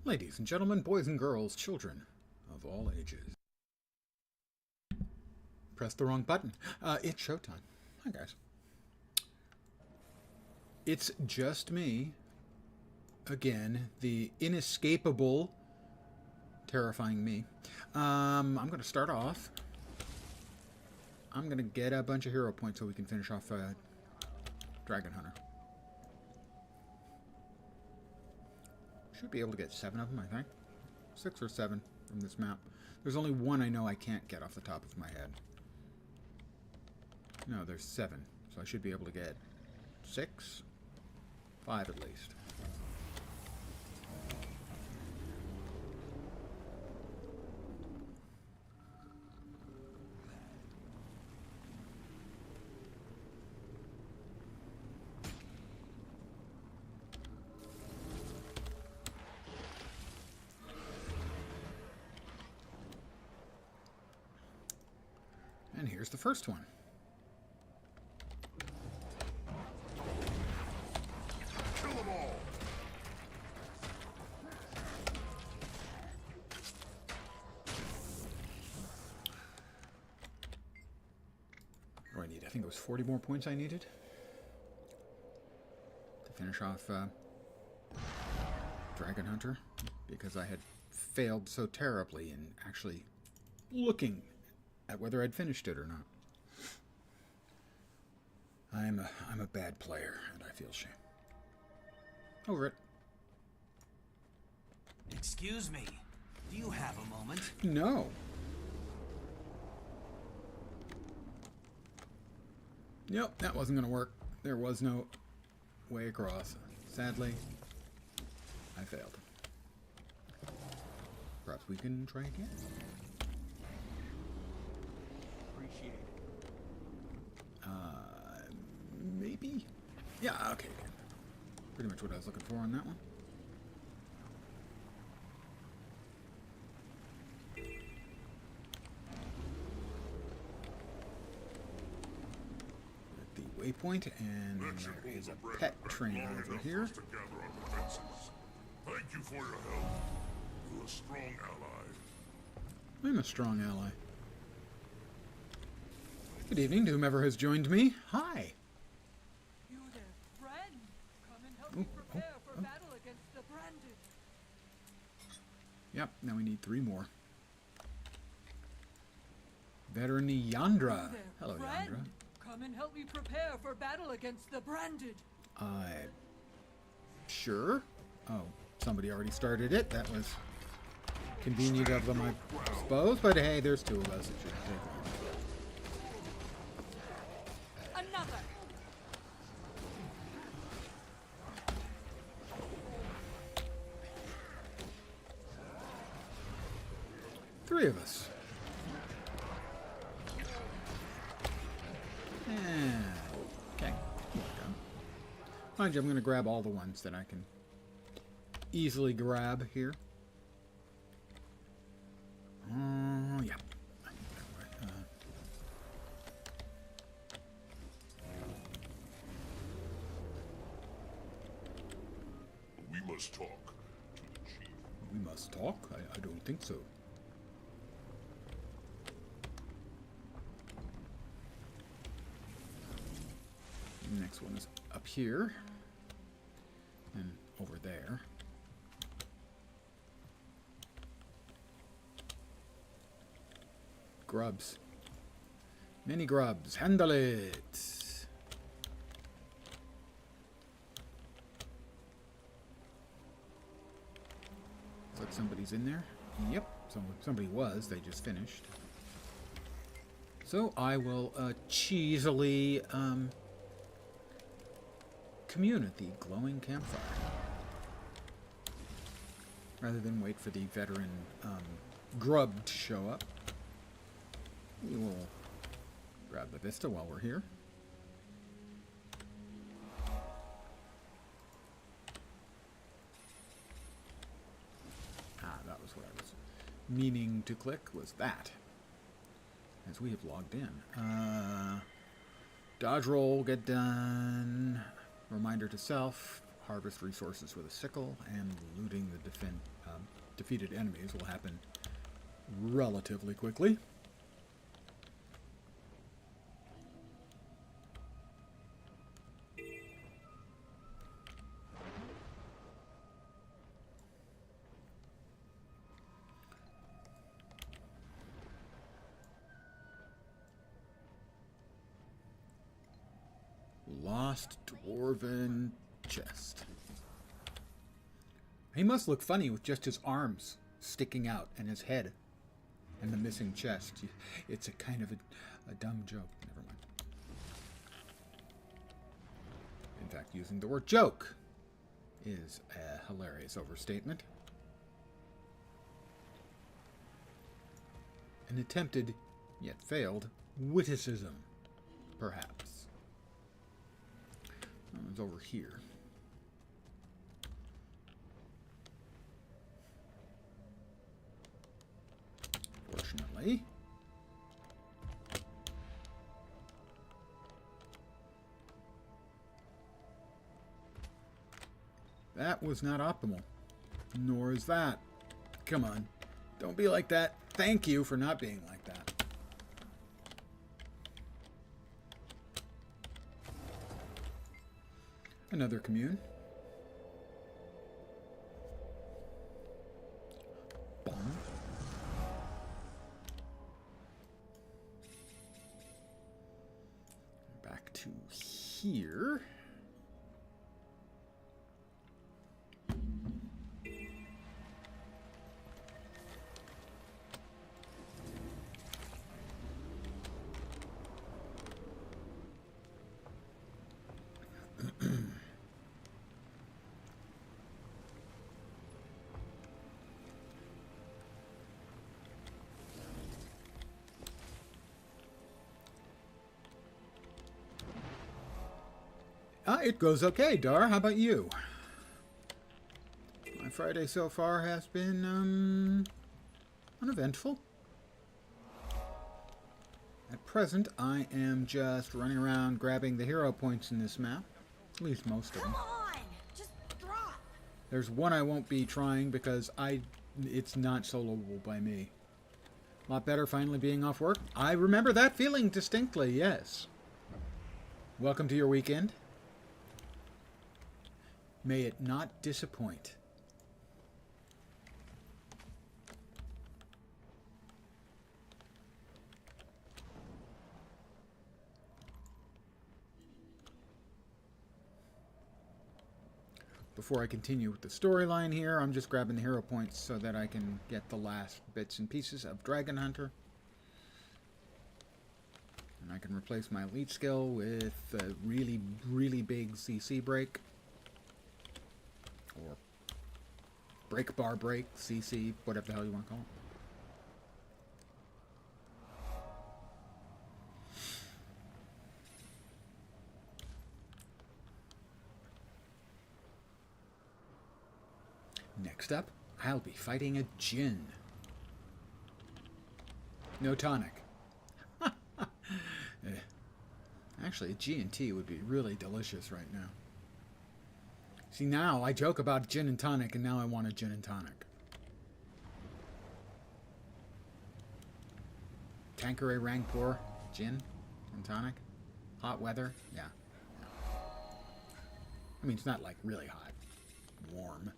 Ladies and gentlemen, boys and girls, children of all ages. Press the wrong button. It's showtime. Hi, guys. It's just me. Again, the inescapable, terrifying me. I'm going to start off. I'm going to get a bunch of hero points so we can finish off Dragon Hunter. Should be able to get 7 of them, I think. 6 or 7 from this map. There's only one I know I can't get off the top of my head. No, there's 7. So I should be able to get 6? 5 at least. And here's the first one. Kill them all. What do I need? I think it was 40 more points I needed to finish off Dragon Hunter, because I had failed so terribly in actually looking at whether I'd finished it or not. I'm a bad player, and I feel shame. Over it. Excuse me. Do you have a moment? No. Nope, that wasn't going to work. There was no way across. Sadly, I failed. Perhaps we can try again. Maybe? Yeah, okay. Pretty much what I was looking for on that one. At the waypoint, and there is a pet trainer over here. Thank you for your help. You're a strong ally. I'm a strong ally. Good evening to whomever has joined me. Hi. You there, friend. Come and help me prepare for battle against the branded. Yep, now we need 3 more. Veteran Yandra. You there, Hello, friend. Yandra. Come and help me prepare for battle against the branded. Sure. Oh, somebody already started it. That was convenient of them, I suppose. But hey, there's 2 of us. It shouldn't take long. Another. 3 of us. Yeah. Okay. Mind you, I'm going to grab all the ones that I can easily grab here. Yeah. We must talk to the chief. We must talk? I don't think so. The next one is up here. And over there. Grubs. Many grubs. Handle it. Looks like somebody's in there. Yep. Somebody was. They just finished. So I will cheesily commune at the glowing campfire. Rather than wait for the veteran grub to show up. We will grab the Vista while we're here. Ah, that was what I was meaning to click, was that. As we have logged in. Dodge roll, get done. Reminder to self, harvest resources with a sickle, and looting the defeated enemies will happen relatively quickly. Lost dwarven chest. He must look funny with just his arms sticking out and his head and the missing chest. It's a kind of a dumb joke. Never mind. In fact, using the word joke is a hilarious overstatement. An attempted, yet failed, witticism, perhaps. It's over here. Fortunately. That was not optimal. Nor is that. Come on. Don't be like that. Thank you for not being like that. Another commune. Bomb. Back to here. It goes okay, Dar. How about you? My Friday so far has been, uneventful. At present, I am just running around grabbing the hero points in this map. At least most of them. Come on! Just drop! There's one I won't be trying because it's not soloable by me. A lot better finally being off work. I remember that feeling distinctly, yes. Welcome to your weekend. May it not disappoint. Before I continue with the storyline here, I'm just grabbing the hero points so that I can get the last bits and pieces of Dragon Hunter. And I can replace my elite skill with a really, really big CC break. Or break bar break, CC, whatever the hell you want to call it. Next up, I'll be fighting a Djinn. No tonic. Actually, a G&T would be really delicious right now. See, now I joke about gin and tonic, and now I want a gin and tonic. Tanqueray Rangpur, gin and tonic. Hot weather, yeah. I mean, it's not like really hot. Warm.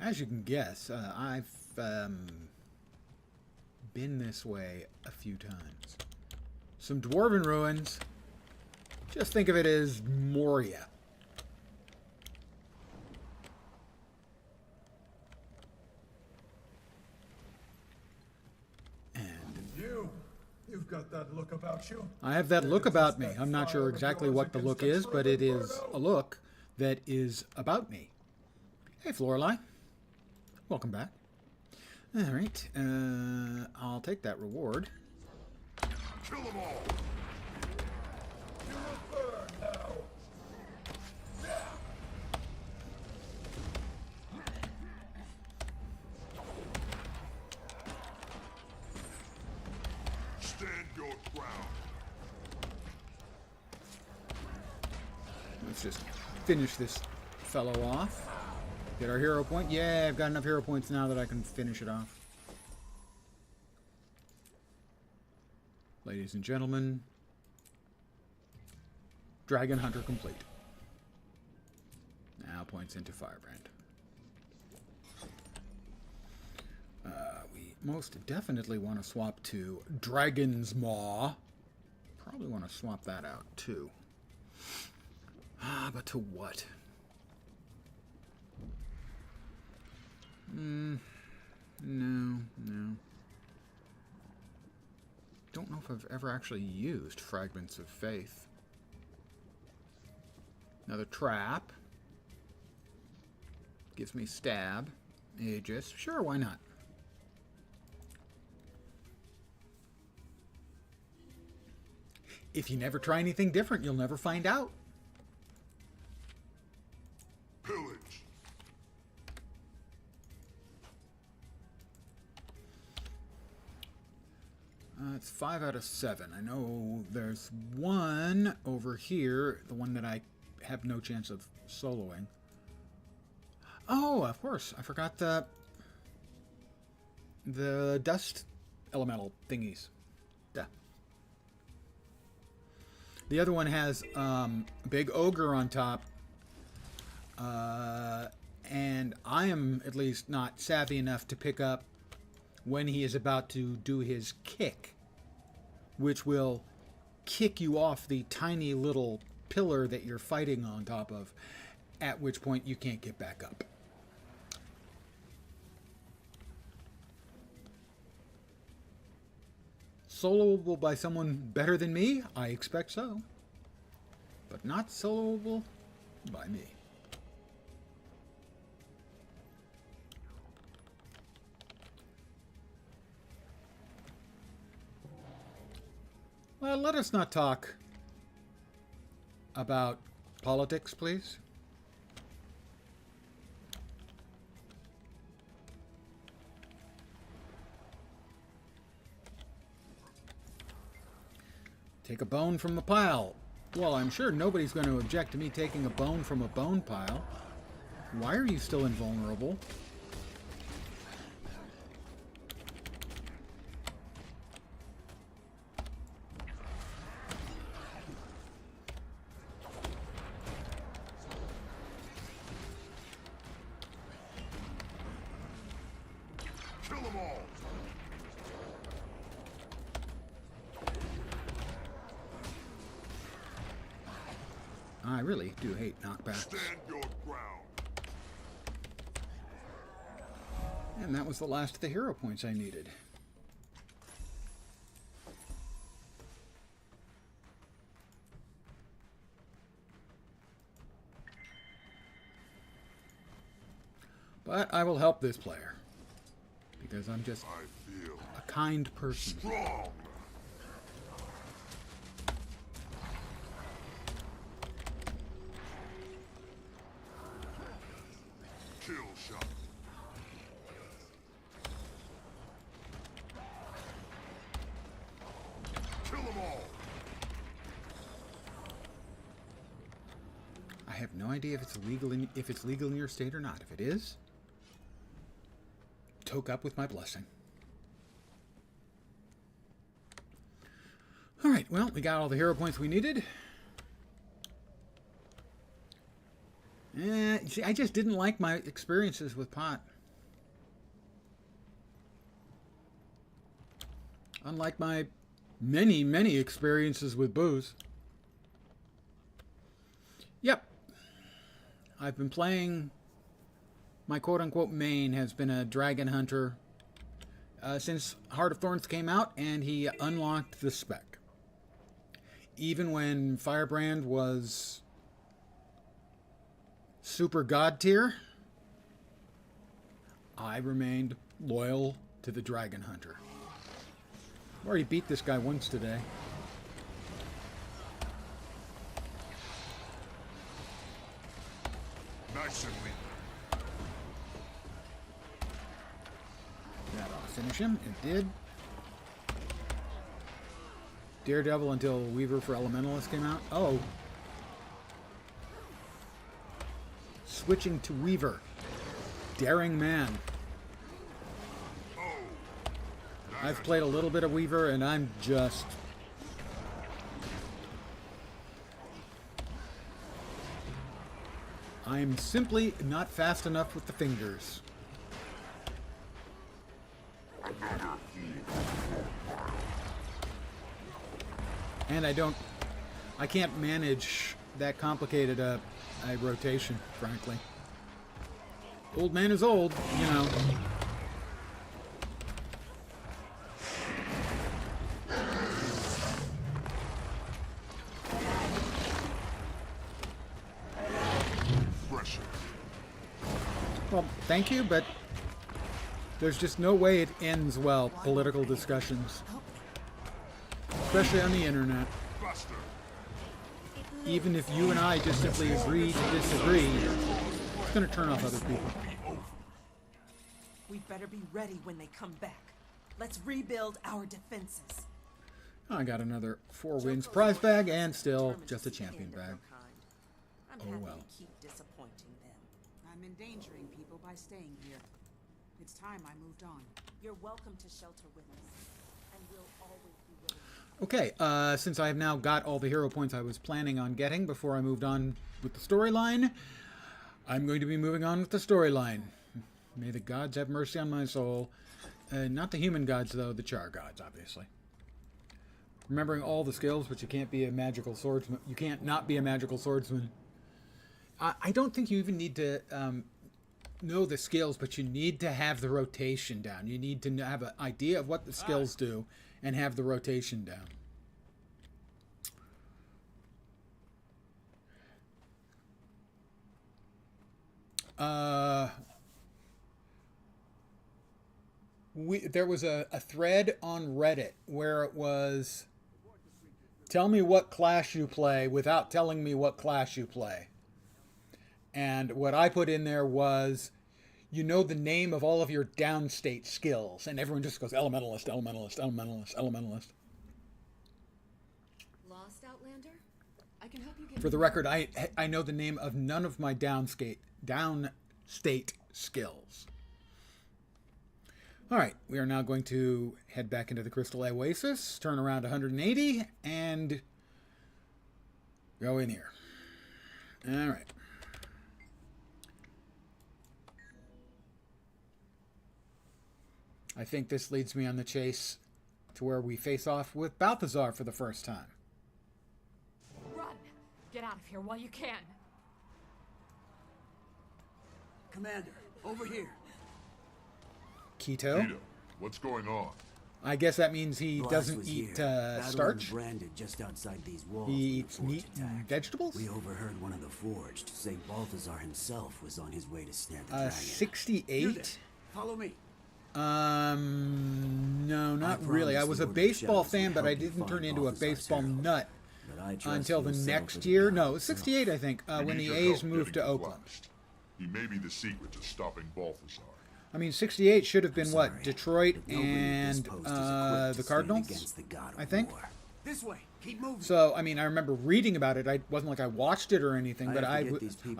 As you can guess, I've been this way a few times. Some dwarven ruins. Just think of it as Moria. And You've got that look about you. I have that look about me. I'm not sure exactly what the look is, but it is a look that is about me. Hey, Florelai. Welcome back. All right. I'll take that reward. Kill them all. You will burn now. Stand your ground. Let's just finish this fellow off. Get our hero point. Yeah, I've got enough hero points now that I can finish it off. Ladies and gentlemen, Dragon Hunter complete. Now points into Firebrand. We most definitely want to swap to Dragon's Maw. Probably want to swap that out too. But to what? No. Don't know if I've ever actually used Fragments of Faith. Another trap. Gives me stab. Aegis. Sure, why not? If you never try anything different, you'll never find out. Pillage. It's 5 out of 7. I know there's one over here, the one that I have no chance of soloing. Oh, of course, I forgot the dust elemental thingies. Duh. The other one has a big ogre on top, and I am at least not savvy enough to pick up when he is about to do his kick, which will kick you off the tiny little pillar that you're fighting on top of, at which point you can't get back up. Soloable by someone better than me? I expect so. But not soloable by me. Well, let us not talk about politics, please. Take a bone from the pile. Well, I'm sure nobody's going to object to me taking a bone from a bone pile. Why are you still invulnerable? Kill them all. I really do hate knockbacks. Stand your ground. And that was the last of the hero points I needed. But I will help this player. Because I'm just I feel a kind person. strong. Kill shot. Kill them all. I have no idea if it's legal in your state or not. If it is, toke up with my blessing. All right, well, we got all the hero points we needed. See, I just didn't like my experiences with pot. Unlike my many, many experiences with booze. Yep. I've been playing... My quote-unquote main has been a Dragon Hunter since Heart of Thorns came out, and he unlocked the spec. Even when Firebrand was super god tier, I remained loyal to the Dragon Hunter. I've already beat this guy once today. Nice and neat. That ought to finish him. It did. Daredevil until Weaver for Elementalist came out. Oh. switching to Weaver. Daring man. I've played a little bit of Weaver, and I'm just... I'm simply not fast enough with the fingers. And I can't manage that complicated a rotation, frankly. Old man is old, you know. Well, thank you, but there's just no way it ends well, political discussions. Especially on the internet. Even if you and I just simply agree to disagree, it's going to turn off other people. We better be ready when they come back. Let's rebuild our defenses. I got another 4 wins prize bag and still just a champion bag. I'm Oh happy well. to keep disappointing them. I'm endangering people by staying here. It's time I moved on. You're welcome to shelter with us, and we'll always be willing. Okay, since I've now got all the hero points I was planning on getting before I moved on with the storyline, I'm going to be moving on with the storyline. May the gods have mercy on my soul. Not the human gods, though, the Char gods, obviously. Remembering all the skills, but you can't be a magical swordsman. You can't not be a magical swordsman. I don't think you even need to know the skills, but you need to have the rotation down. You need to have an idea of what the skills do and have the rotation down. There was a thread on Reddit where it was, tell me what class you play without telling me what class you play. And what I put in there was, you know the name of all of your downstate skills. And everyone just goes, elementalist, elementalist, elementalist, elementalist. Lost, Outlander? I can help you get... For the record, I know the name of none of my downstate skills. All right, we are now going to head back into the Crystal Oasis, turn around 180, and go in here. All right. I think this leads me on the chase to where we face off with Balthazar for the first time. Run! Get out of here while you can. Commander, over here. Keto? Keto, what's going on? I guess that means he doesn't eat starch. Branded just outside these walls. He eats meat and vegetables? We overheard one of the Forged say Balthazar himself was on his way to snare the dragon. 68? Follow me. No, not really. I was a baseball fan, but I didn't turn into a baseball nut until the next year. No, it was 68, I think, when the A's moved to Oakland. He may be the secret to stopping Balthazar. I mean, 68 should have been what? Detroit and the Cardinals, I think. This way. Keep moving. So, I mean, I remember reading about it. I wasn't like I watched it or anything, but I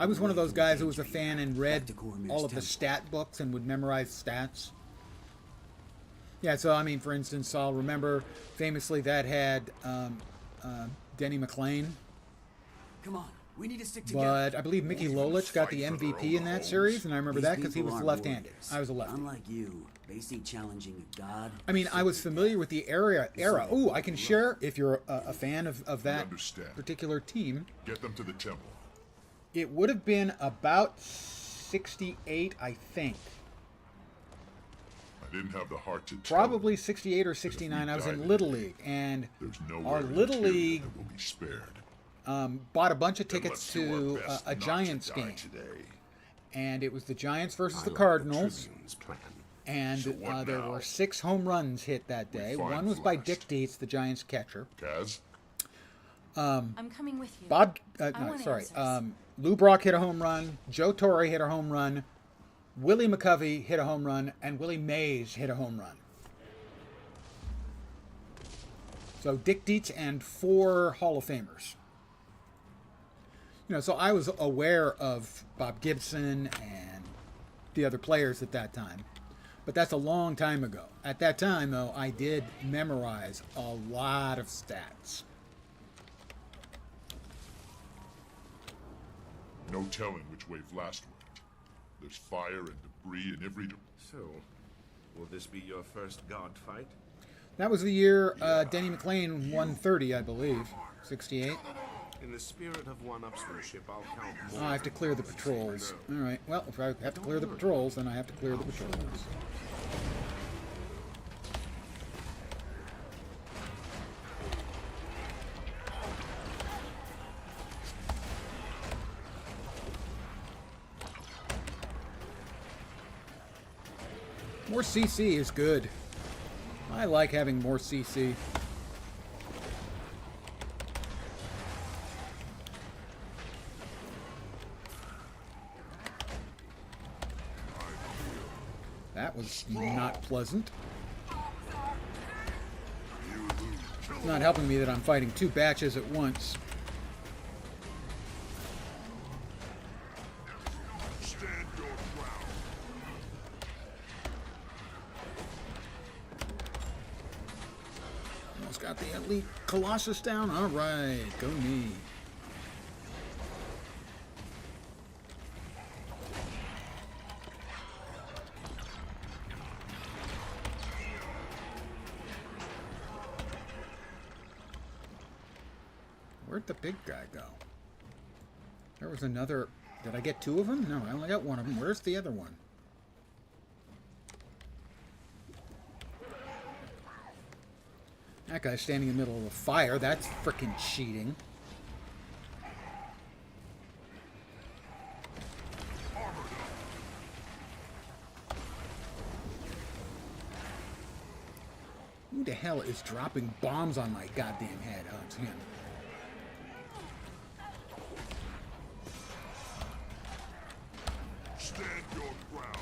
was one of those guys who was a fan and read all of the stat books and would memorize stats. Yeah, so, I mean, for instance, I'll remember famously that had Denny McLean. Come on. We need to stick together. But I believe Mickey Lolich got the MVP in that series, and I remember that because he was left-handed. I was a lefty. Unlike you, they see challenging a god. I mean, I was familiar with the era. Ooh, I can share, if you're a fan of that particular team. Get them to the temple. It would have been about 68, I think. I didn't have the heart to Probably 68 or 69. I was in Little League, and our Little League will be spared. Bought a bunch of tickets to a Giants game. And it was the Giants versus the Cardinals. And there were 6 home runs hit that day. One was by Dick Dietz, the Giants catcher. Kaz? I'm coming with you. Lou Brock hit a home run. Joe Torre hit a home run. Willie McCovey hit a home run. And Willie Mays hit a home run. So Dick Dietz and 4 Hall of Famers. You know, so I was aware of Bob Gibson and the other players at that time. But that's a long time ago. At that time, though, I did memorize a lot of stats. No telling which way Vlast went. There's fire and debris in every direction. So, will this be your first god fight? That was the year Denny McLean won 30, I believe. 68. In the spirit of one-upsmanship, I'll count more. Oh, I have to clear the patrols. All right. Well, if I have to clear the patrols, then I have to clear the patrols. More CC is good. I like having more CC. That was not pleasant. It's not helping me that I'm fighting two batches at once. Stand your ground. Almost got the elite Colossus down. All right, go me. Where'd the big guy go? There was another... Did I get two of them? No, I only got one of them. Where's the other one? That guy's standing in the middle of a fire. That's frickin' cheating. Who the hell is dropping bombs on my goddamn head? Oh, it's him. Stand your ground.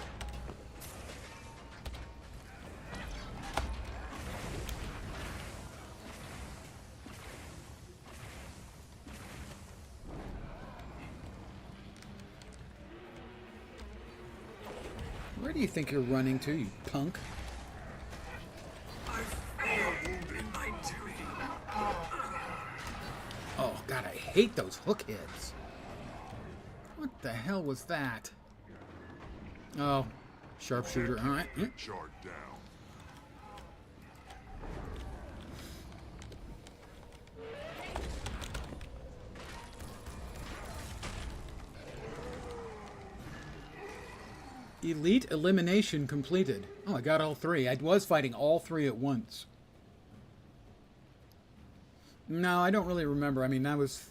Where do you think you're running to, you punk? Oh, God, I hate those hook hits. What the hell was that? Oh, sharpshooter. All right. Charred down. Elite elimination completed. Oh, I got all three. I was fighting all three at once. No, I don't really remember. I mean, that was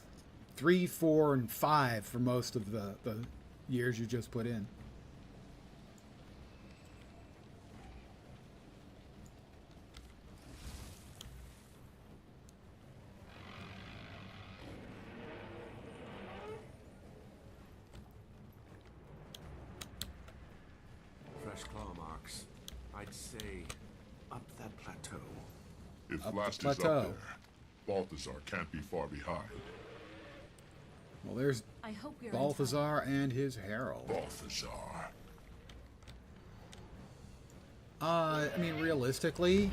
3, 4, and 5 for most of the years you just put in. Fresh claw marks. I'd say up that plateau. If Up the Vlast is plateau. up there, Balthazar can't be far behind. Well, there's I hope you're Balthazar and his herald. Balthazar. I mean, realistically,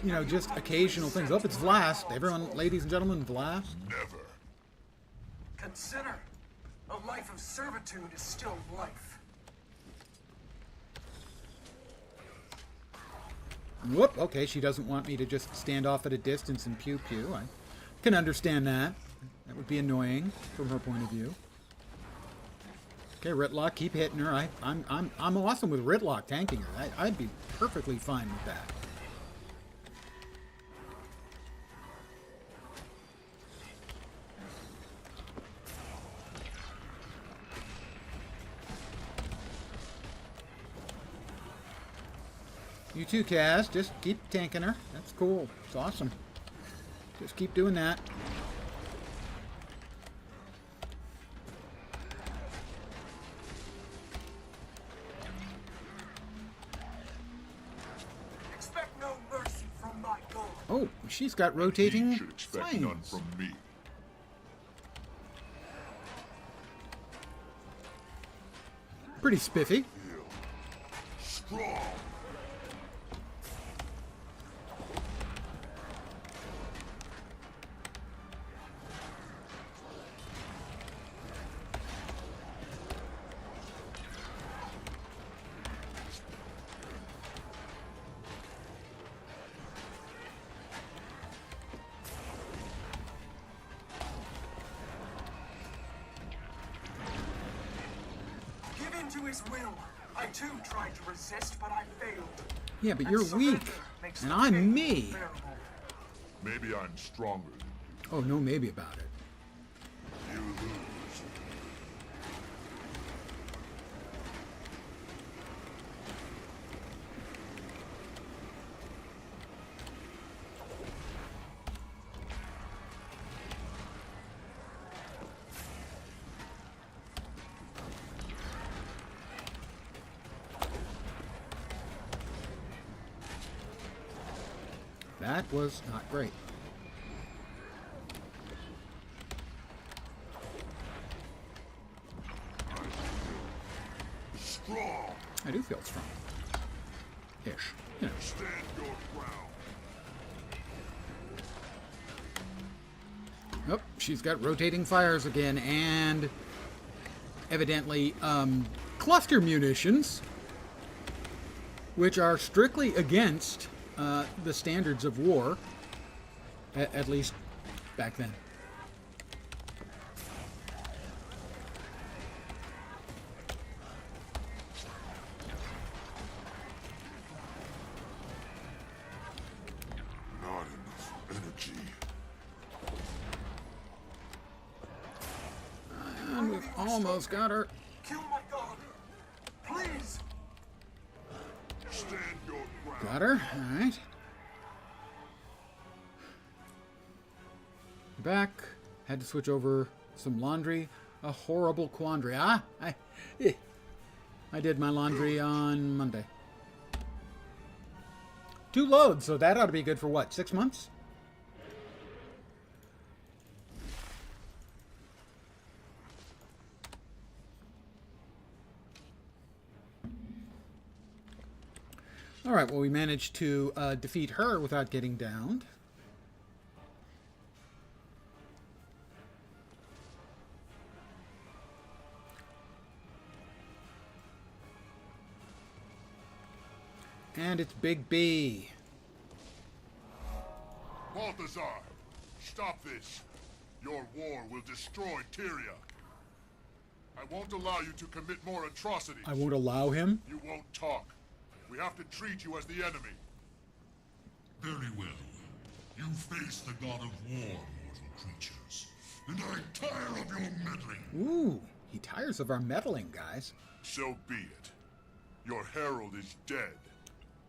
you know, just occasional things. Oh, it's Vlast. Everyone, ladies and gentlemen, Vlast. Never. Consider, a life of servitude is still life. Whoop, okay, she doesn't want me to just stand off at a distance and pew-pew. I can understand that. That would be annoying from her point of view. Okay, Ritlock, keep hitting her. I'm awesome with Ritlock tanking her. I'd be perfectly fine with that. You too, Kaz. Just keep tanking her. That's cool. It's awesome. Just keep doing that. Expect no mercy from my god. Oh, she's got He rotating should expect none flames. from me. Pretty spiffy. Strong. Give in to his will. I too tried to resist, but I failed. Yeah, but And you're surrender weak. makes And the I'm pain me. unbearable. Maybe I'm stronger than Oh, no maybe about it. you. You lose. That was not great. Strong. I do feel strong. Ish. You know. Stand your ground. Oh, she's got rotating fires again, and evidently cluster munitions, which are strictly against the standards of war, at least back then. Not enough energy. And we've almost got her. Kill my god. Please. Stand your ground. Got her. All right. Back. Had to switch over some laundry. A horrible quandary. I did my laundry on Monday. 2 loads, so that ought to be good for what, 6 months? All right, well, we managed to defeat her without getting downed. And it's Big B. Balthazar, stop this. Your war will destroy Tyria. I won't allow you to commit more atrocities. I won't allow him. You won't talk. We have to treat you as the enemy. Very well. You face the god of war, mortal creatures. And I tire of your meddling. Ooh, he tires of our meddling, guys. So be it. Your herald is dead.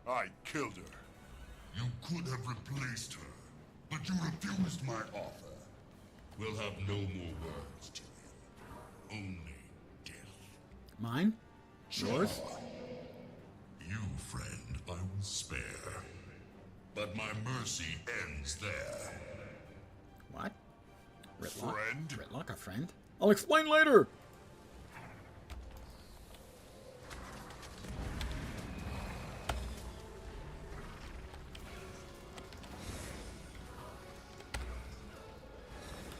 I killed her. You could have replaced her, but you refused my offer. We'll have no more words, Tyrion. Only death. Mine? Yours? You, friend, I will spare. But my mercy ends there. What? Ritlock? Friend? Ritlock, a friend? I'll explain later!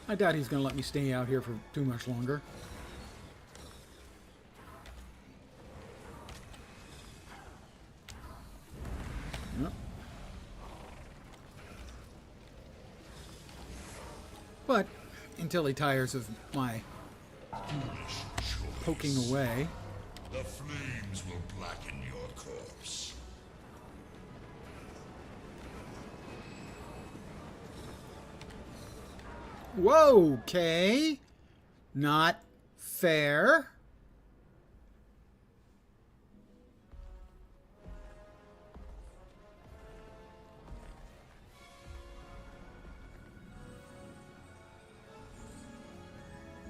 I doubt he's going to let me stay out here for too much longer. Yep. But until he tires of my Foolish choice. poking away. The flames will blacken your corpse. Whoa, okay. Not fair.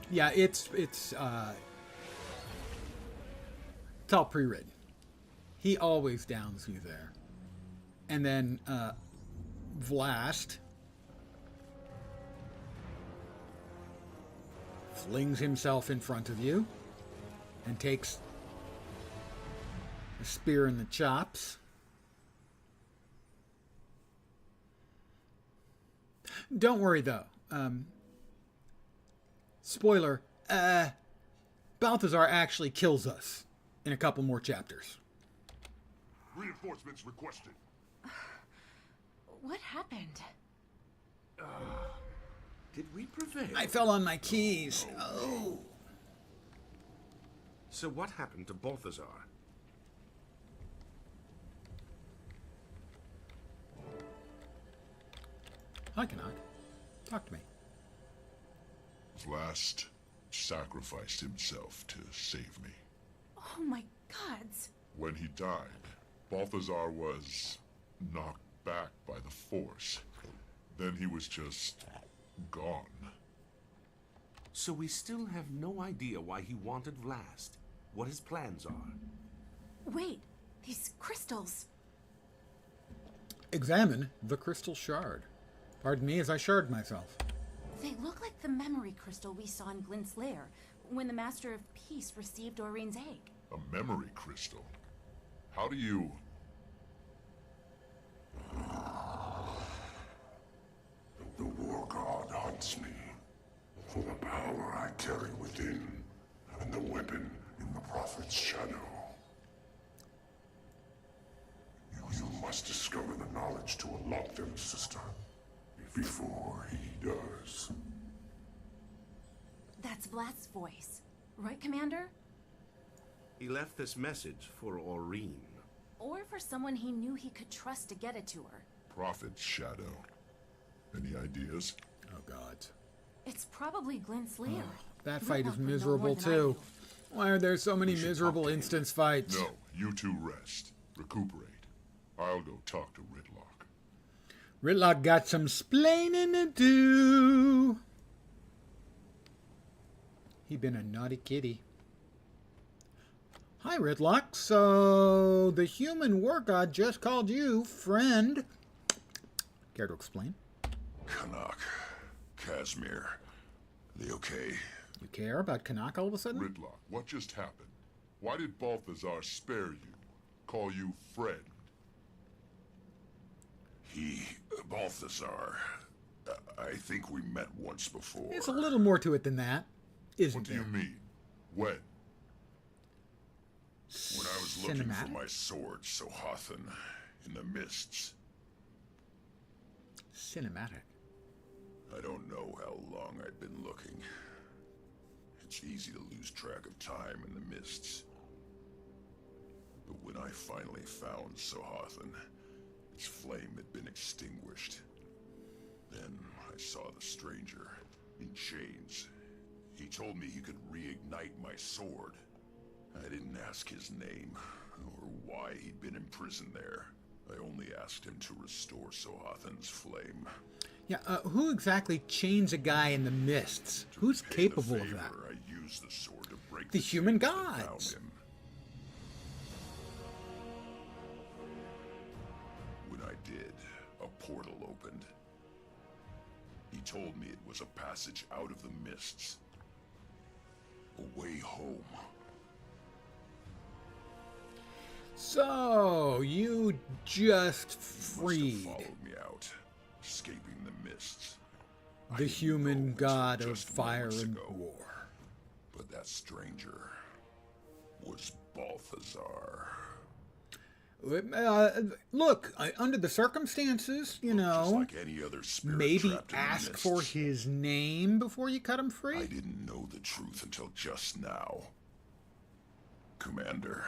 Yeah, it's all pre-written. He always downs you there. And then Vlast flings himself in front of you and takes A spear in the chops. Don't worry, though. Spoiler, Balthazar actually kills us in a couple more chapters. Reinforcements requested. What happened? Did we prevail? I fell on my keys. Oh. So what happened to Balthazar? Hi, Canuck. Talk to me. Vlast sacrificed himself to save me. Oh my gods. When he died, Balthazar was knocked back by the Force. Then he was just gone. So we still have no idea why he wanted Vlast, what his plans are. Wait, these crystals. Examine the crystal shard. Pardon me as I shard myself. They look like the memory crystal we saw in Glint's lair when the Master of Peace received Doreen's egg. A memory crystal? How do you... The war god hunts me for the power I carry within and the weapon in the prophet's shadow. You must discover the knowledge to unlock them, sister, before he does. That's Vlad's voice. Right, Commander? He left this message for Aureen. Or for someone he knew he could trust to get it to her. Prophet's shadow. Any ideas? Oh, God. It's probably Glint's lair. That fight is Gridlock would know more miserable, than I too. do. Why are there so many We should miserable talk to him. instance fights? No, you two rest. Recuperate. I'll go talk to Ridlock. Ridlock got some splaining to do. He been a naughty kitty. Hi, Ridlock. So, the human war god just called you friend. Care to explain? Canuck, Casimir, they okay? You care about Canuck all of a sudden? Ridlock, what just happened? Why did Balthazar spare you? Call you friend? Balthazar, I think we met once before. There's a little more to it than that, isn't What do there? you mean? When? When I was looking for Cinematic? my sword, Sohathan, in the mists. Cinematic. I don't know how long I'd been looking. It's easy to lose track of time in the mists. But when I finally found Sohathan, its flame had been extinguished. Then I saw the stranger, in chains. He told me he could reignite my sword. I didn't ask his name, or why he'd been imprisoned there. I only asked him to restore Sohathan's flame. Yeah, who exactly chains a guy in the mists? Who's capable of that? I used the sword to break The human chains that gods. bound him. When I did, a portal opened. He told me it was a passage out of the mists. A way home. So, you just Must freed have followed me out, escaping the mists. I the didn't human know until god of just fire moments and ago. war. But that stranger was Balthazar. Look, under the circumstances, you Just know, like any other spirit maybe trapped in the ask mists. for his name before you cut him free. I didn't know the truth until just now. Commander,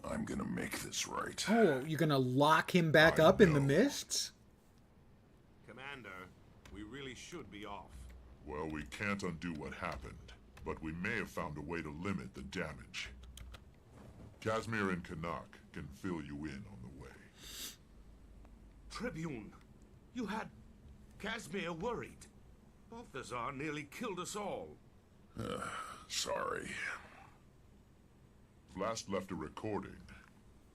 I'm gonna make this right. Oh, you're gonna lock him back I up in the know. mists? Commander, we really should be off. Well, we can't undo what happened, but we may have found a way to limit the damage. Casimir and Canuck can fill you in on the way. Tribune, you had Casimir worried. Balthazar nearly killed us all. Sorry. Vlast left a recording.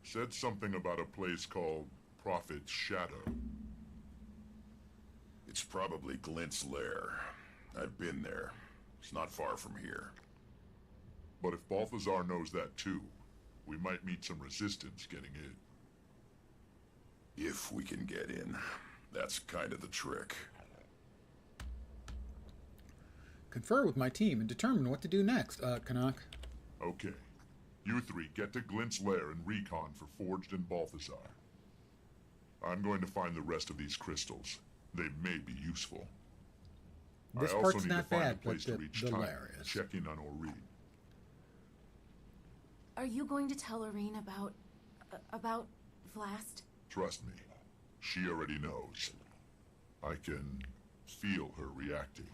Said something about a place called Prophet's Shadow. It's probably Glint's lair. I've been there. It's not far from here. But if Balthazar knows that too, We might meet some resistance getting in. If we can get in. That's kind of the trick. Confer with my team and determine what to do next, Canuck. Okay. You three get to Glint's lair and recon for Forged and Balthazar. I'm going to find the rest of these crystals. They may be useful. This I also part's need not to find bad, a place but to reach the time. lair is. Check in on Aurene. Are you going to tell Irene about Vlast? Trust me, she already knows. I can feel her reacting.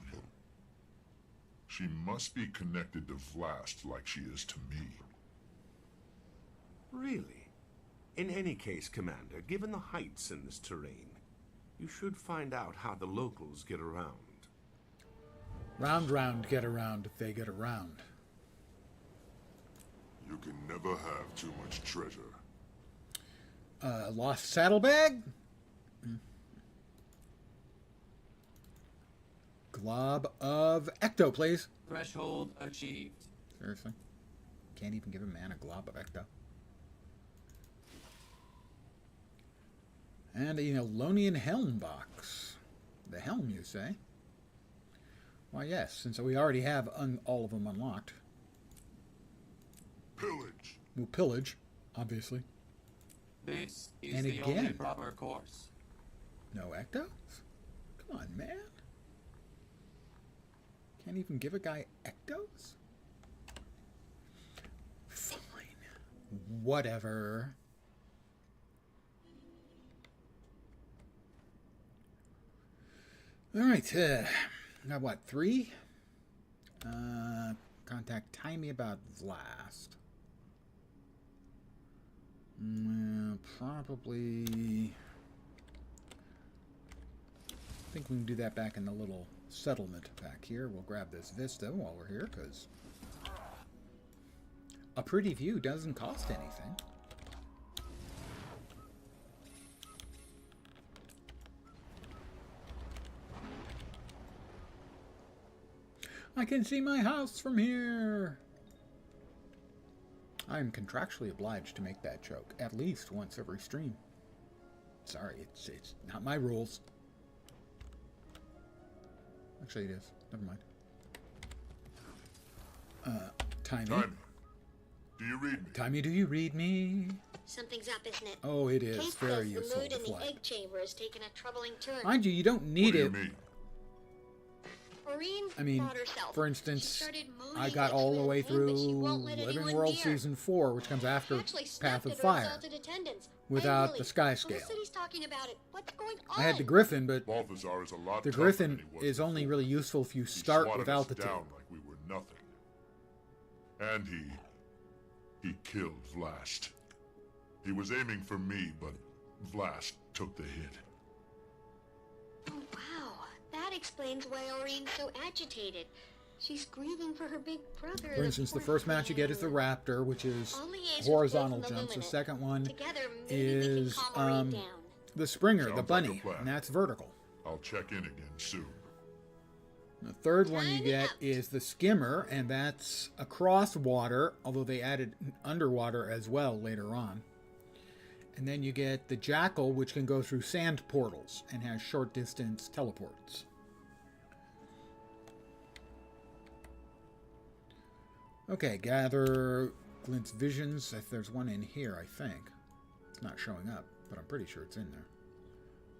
She must be connected to Vlast like she is to me. Really? In any case, Commander, given the heights in this terrain, you should find out how the locals get around. Round, get around if they get around. You can never have too much treasure. Lost saddlebag? Glob of Ecto, please. Threshold achieved. Seriously? Can't even give a man a glob of Ecto. And a Elonian helm box. The helm, you say? Why, yes, since we already have all of them unlocked. Pillage! We'll pillage, obviously. This is And the again. only proper course. No Ectos? Come on, man. Can't even give a guy Ectos? Fine. Whatever. Alright, got what, 3? Contact Timey about Vlast. Probably... I think we can do that back in the little settlement back here. We'll grab this vista while we're here, because a pretty view doesn't cost anything. I can see my house from here. I am contractually obliged to make that joke at least once every stream. Sorry, it's not my rules. Actually, it is. Never mind. Timey. Timey, do you read me? Timey, do you read me? Something's up, isn't it? Oh, it is. Case Very says useful the mood to in the flag. egg chamber has taken a troubling turn. Mind you, you don't need What do it. you mean? Maureen I mean, fought herself. for She instance, started moaning I got like all the way champagne, but she through won't let Living anyone World near. Season 4, which comes after Actually Path snapped of at her Fire, assaulted attendants. without Angrily. the sky The scale. whole city's talking about it. What's going on? I had the Griffin, but Balthazar is a lot the tougher Griffin than he was is only before. really useful if you He start swatted with us altitude. down like we were nothing. And he killed Vlast. He was aiming for me, but Vlast took the hit. Oh, wow. That explains why Aureen's so agitated. She's grieving for her big brother. For instance, the poor first match you get is the thing. Raptor, which is All liaisons horizontal flow from the jumps. The Luminate. second one Together, maybe we can is calm Aureen down. the Springer, Sounds the like bunny, a plan. and that's vertical. I'll check in again soon. The third one you Time get out. is the Skimmer, and that's across water, although they added underwater as well later on. And then you get the Jackal, which can go through sand portals and has short distance teleports. Okay, gather Glint's visions. If there's one in here, I think. It's not showing up, but I'm pretty sure it's in there.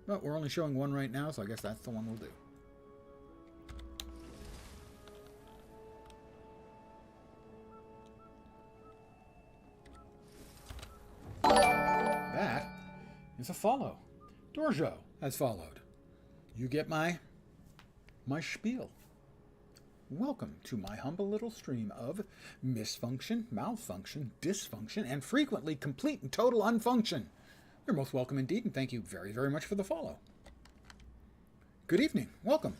But we're only showing one right now, so I guess that's the one we'll do. That is a follow. Dorjo has followed. You get my spiel. Welcome to my humble little stream of misfunction, malfunction, dysfunction, and frequently complete and total unfunction. You're most welcome indeed, and thank you very, very much for the follow. Good evening. Welcome.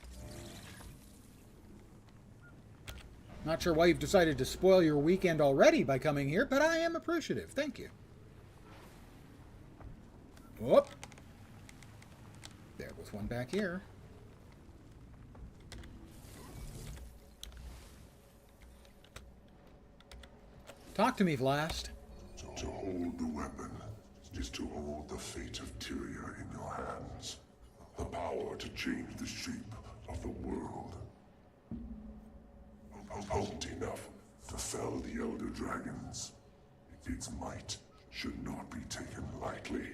Not sure why you've decided to spoil your weekend already by coming here, but I am appreciative. Thank you. Whoop. There was one back here. Talk to me, Vlast. To hold the weapon is to hold the fate of Tyria in your hands. The power to change the shape of the world. Potent enough to fell the Elder Dragons. Its might should not be taken lightly.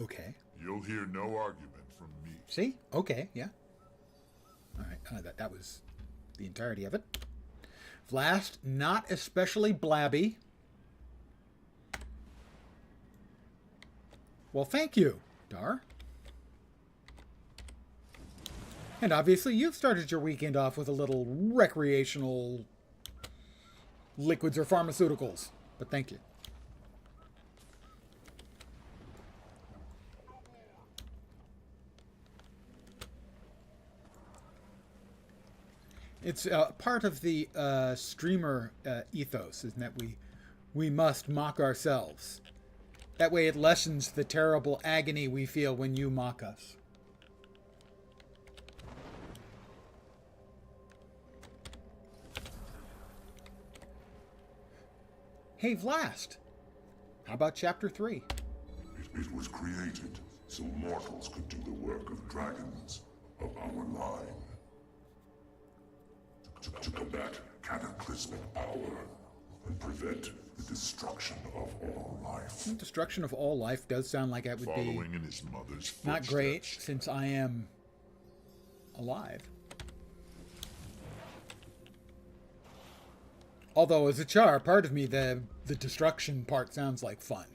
Okay. You'll hear no argument from me. See? Okay, yeah. All right, that was the entirety of it. Vlast, not especially blabby. Well, thank you, Dar. And obviously you've started your weekend off with a little recreational liquids or pharmaceuticals. But thank you. It's part of the streamer ethos, isn't that we must mock ourselves. That way it lessens the terrible agony we feel when you mock us. Hey, Vlast, how about Chapter 3? It was created so mortals could do the work of dragons of our line. To combat cataclysmic power and prevent the destruction of all life. Destruction of all life does sound like it would be Following in his mother's footsteps. Not great, since I am alive. Although, as a char, part of me, the destruction part sounds like fun.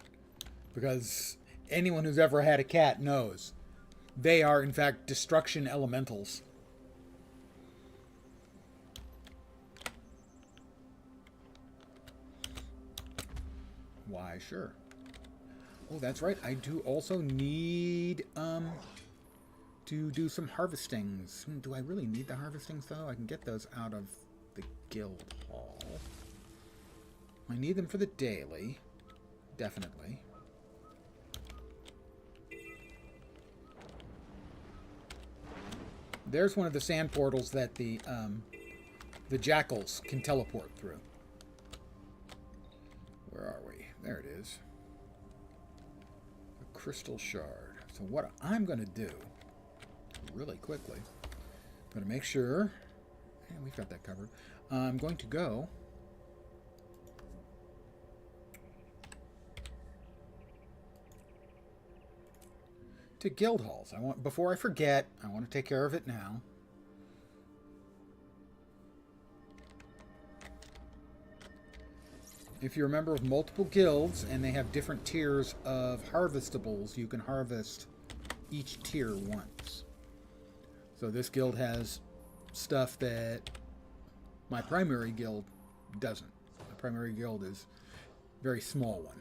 Because anyone who's ever had a cat knows they are, in fact, destruction elementals. Why, sure. Oh, that's right. I do also need to do some harvestings. Do I really need the harvestings, though? I can get those out of the guild hall. I need them for the daily. Definitely. There's one of the sand portals that the jackals can teleport through. Where are we? There it is. A crystal shard. So what I'm going to do, really quickly, I'm going to make sure, and we've got that covered, I'm going to go to guild halls. Before I forget, I want to take care of it now. If you're a member of multiple guilds and they have different tiers of harvestables, you can harvest each tier once. So this guild has stuff that my primary guild doesn't. My primary guild is a very small one.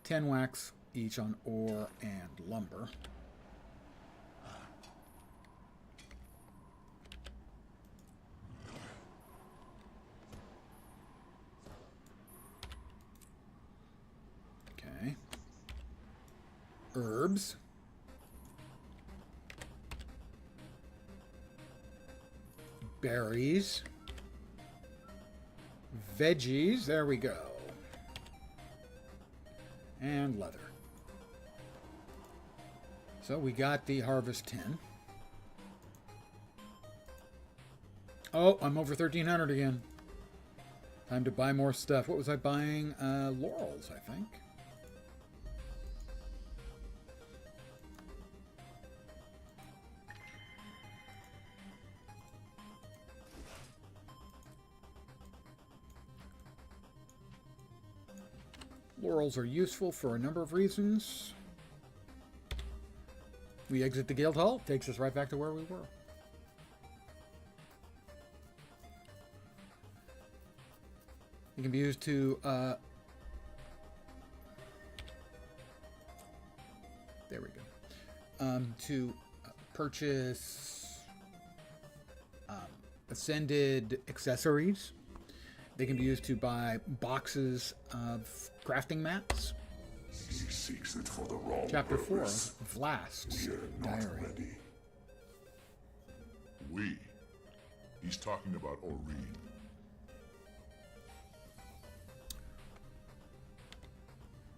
$10 wax each on ore and lumber. Okay. Herbs. Berries. Veggies. There we go. And leather. So we got the harvest 10. Oh, I'm over 1,300 again. Time to buy more stuff. What was I buying? Laurels, I think. Laurels are useful for a number of reasons. We exit the guild hall, takes us right back to where we were. It can be used to there we go. To purchase ascended accessories. They can be used to buy boxes of crafting mats. He seeks it for the wrong Chapter 4, Vlast's We are not Diary. ready. We. He's talking about Aurene.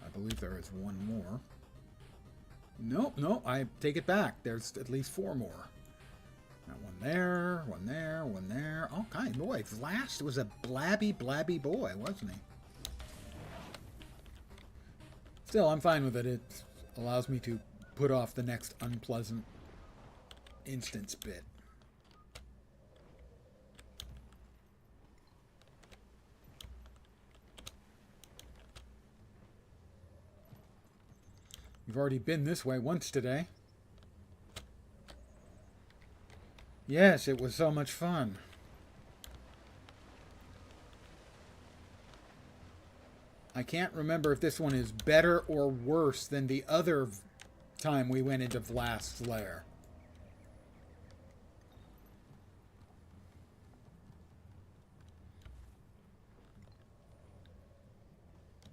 I believe there is one more. No, I take it back. There's at least 4 more. Got one there, one there, one there. All kinds. Boy, Vlast was a blabby boy, wasn't he? Still, I'm fine with it. It allows me to put off the next unpleasant instance bit. You've already been this way once today. Yes, it was so much fun. I can't remember if this one is better or worse than the other time we went into Vlast's lair.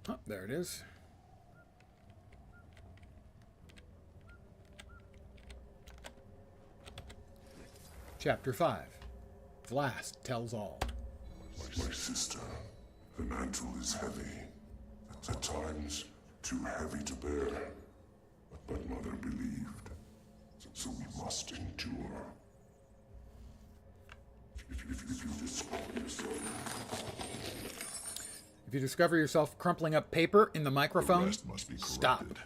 Oh, there it is. Chapter 5. Vlast tells all. My sister, the mantle is heavy. At times, too heavy to bear. But Mother believed. So we must endure. If If you discover yourself crumpling up paper in the microphone, rest must be stop. corrected.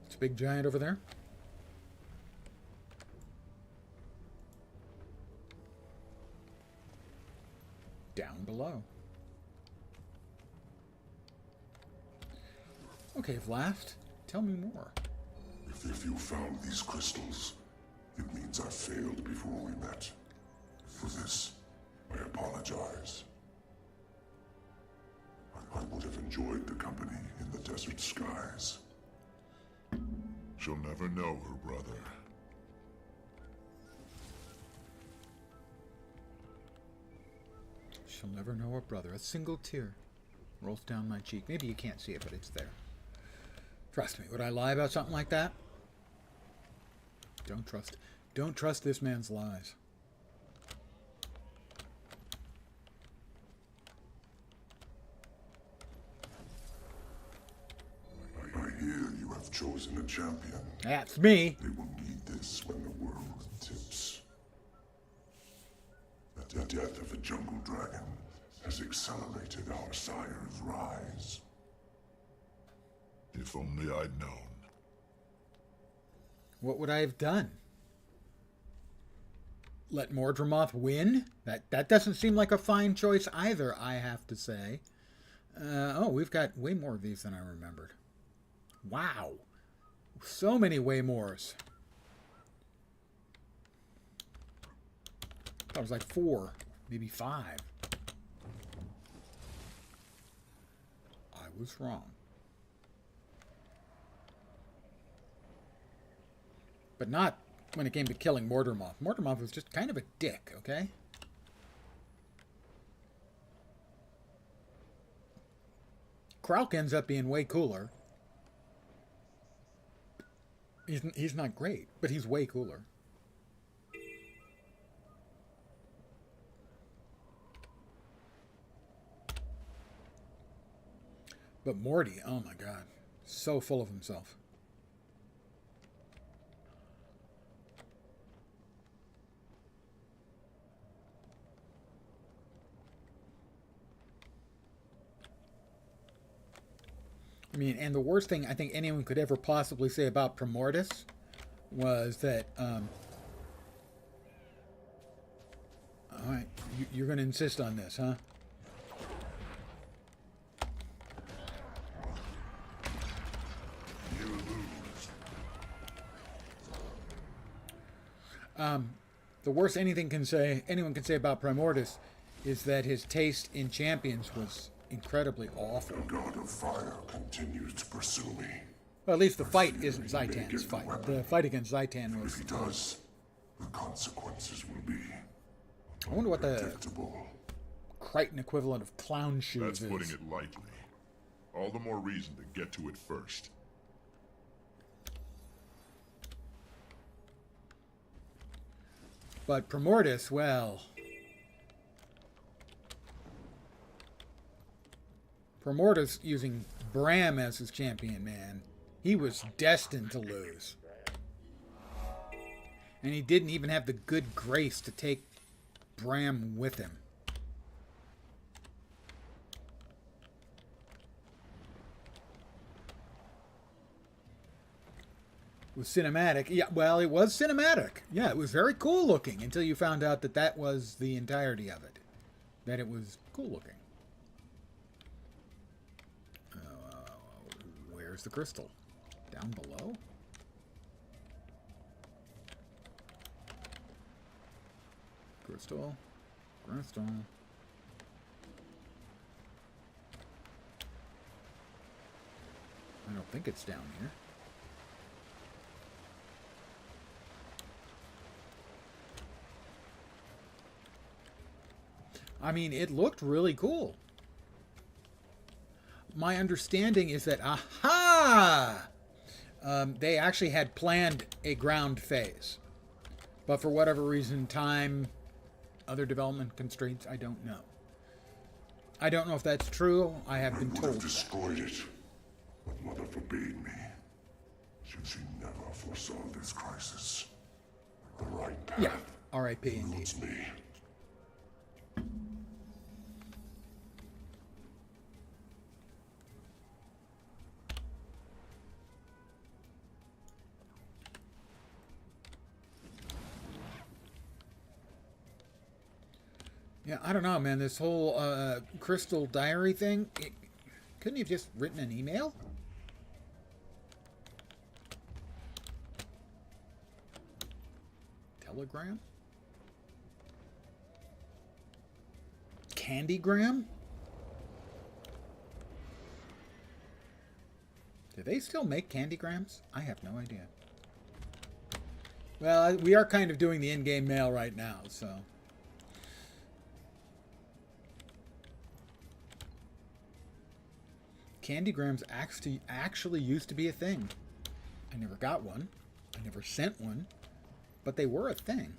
It's a big giant over there. Down below. Okay, Vlast, tell me more. If you found these crystals, it means I failed before we met. For this, I apologize. I would have enjoyed the company in the desert skies. She'll never know her brother. She'll never know her brother. A single tear rolls down my cheek. Maybe you can't see it, but it's there. Trust me. Would I lie about something like that? Don't trust this man's lies. I hear you have chosen a champion. That's me. They will need this when the world tips. The death of the jungle dragon has accelerated our sire's rise. If only I'd known. What would I have done? Let Mordramoth win? That doesn't seem like a fine choice either, I have to say. Oh, we've got way more of these than I remembered. Wow. So many way mores. I thought it was like 4, maybe 5. I was wrong. But not when it came to killing Mordramoth. Mordramoth was just kind of a dick, okay? Krauk ends up being way cooler. He's not great, but he's way cooler. But Morty, oh my god, so full of himself. I mean, and the worst thing I think anyone could ever possibly say about Primordus was that, all right, you're going to insist on this, huh? You lose. The worst anyone can say about Primordus is that his taste in champions was incredibly awful. The god of fire continues to pursue me. Well, at least the fight isn't Zaitan's fight. The fight against Zaitan was... If he does, the consequences will be I wonder what the predictable. Crichton equivalent of clown shoes That's is. putting it lightly. All the more reason to get to it first. But Primordus, well... Primordus using Bram as his champion, man. He was destined to lose. And he didn't even have the good grace to take Bram with him. Was cinematic. Yeah, well, it was cinematic. Yeah, it was very cool looking until you found out that that was the entirety of it. That it was cool looking. Where's the crystal? Down below? Crystal. Crystal. I don't think it's down here. I mean, it looked really cool. My understanding is that, aha! They actually had planned a ground phase. But for whatever reason, time, other development constraints, I don't know. I don't know if that's true. I have been told. I would have destroyed it, but Mother forbade me. She never foresaw this crisis. The right path. Yeah, R.I.P. indeed. Me. Yeah, I don't know, man. This whole crystal diary thing, couldn't you have just written an email? Telegram? Candygram? Do they still make candygrams? I have no idea. Well, we are kind of doing the in-game mail right now, so... Candygrams actually used to be a thing. I never got one. I never sent one. But they were a thing.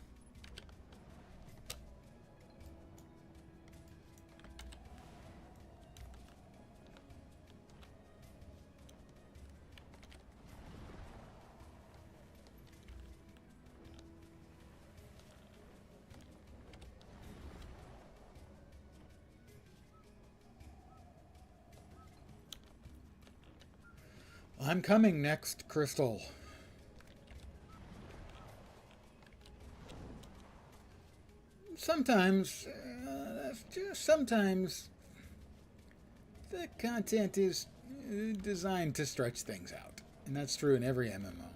I'm coming next, Crystal. Sometimes, just sometimes, the content is designed to stretch things out. And that's true in every MMO.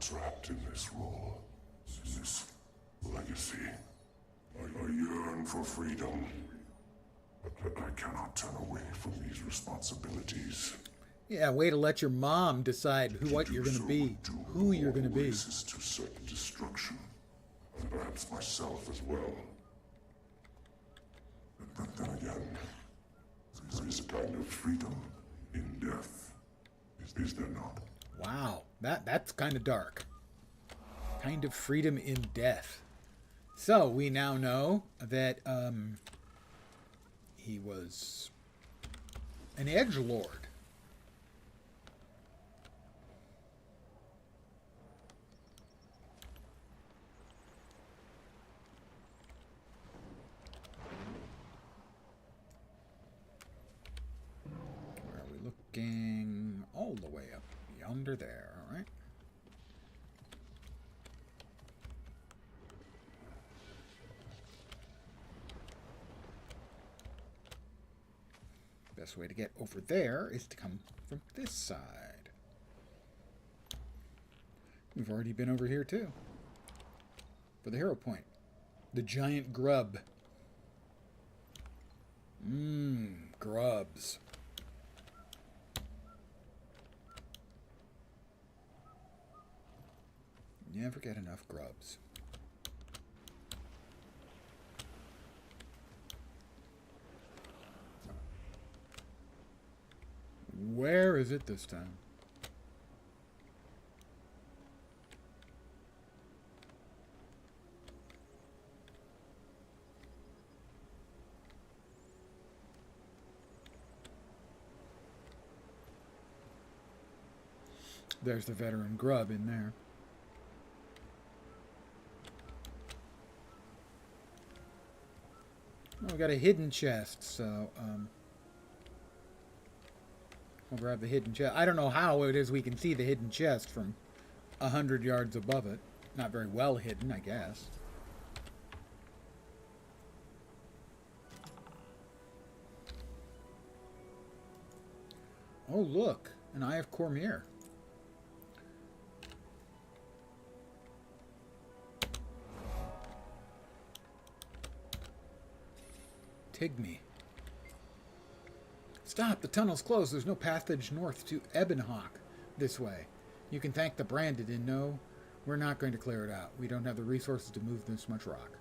Trapped in this role, this legacy. I yearn for freedom, but I cannot turn away from these responsibilities. Yeah, way to let your mom decide what you're going to be, who you're going to be. To certain destruction, and perhaps myself as well. But then again, there is a kind of freedom in death, is there not? Wow, that's kind of dark. Kind of freedom in death. So, we now know that he was an edgelord. Where are we looking? All the way up yonder there, all right? Best way to get over there is to come from this side. We've already been over here too. For the hero point. The giant grub. Grubs. Never get enough grubs. Where is it this time? There's the veteran grub in there. Oh, we got a hidden chest, so we'll grab the hidden chest. I don't know how it is we can see the hidden chest from 100 yards above it. Not very well hidden, I guess. Oh, look, an Eye of Cormier. Tigme. Stop! The tunnel's closed. There's no passage north to Ebonhawk this way. You can thank the Branded and no, we're not going to clear it out. We don't have the resources to move this much rock.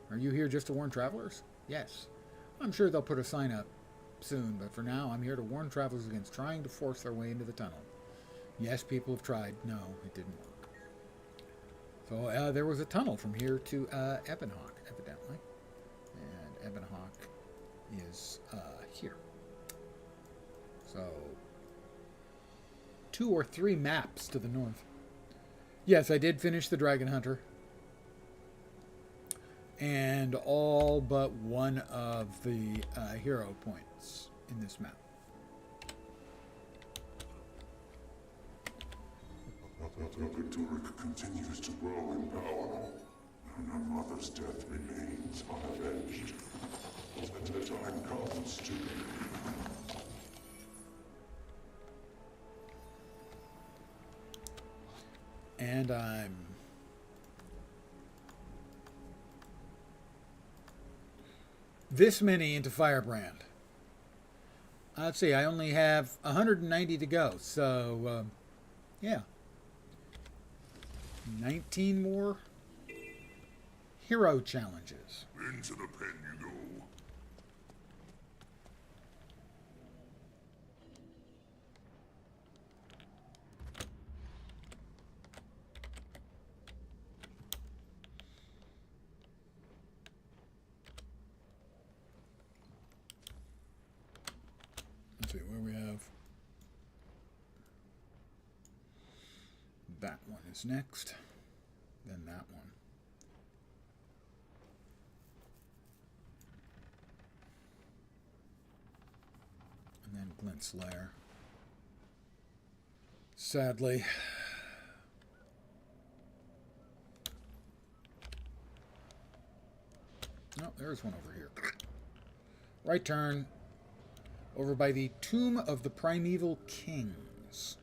Are you here just to warn travelers? Yes. I'm sure they'll put a sign up soon, but for now I'm here to warn travelers against trying to force their way into the tunnel. Yes, people have tried. No, it didn't work. So there was a tunnel from here to Ebonhawk, evidently. And Ebonhawk is here. So 2 or 3 maps to the north. Yes, I did finish the Dragon Hunter. And all but one of the hero points in this map. The Goduric continues to grow in power, and her mother's death remains unavenged. The time comes to... And I'm this many into Firebrand. Let's see, I only have 190 to go, so yeah. 19 more hero challenges. Into the pen you go. Let's see where we have. That one is next. Then that one. And then Glint's Lair. Sadly. Oh, there's one over here. Right turn. Over by the Tomb of the Primeval Kings.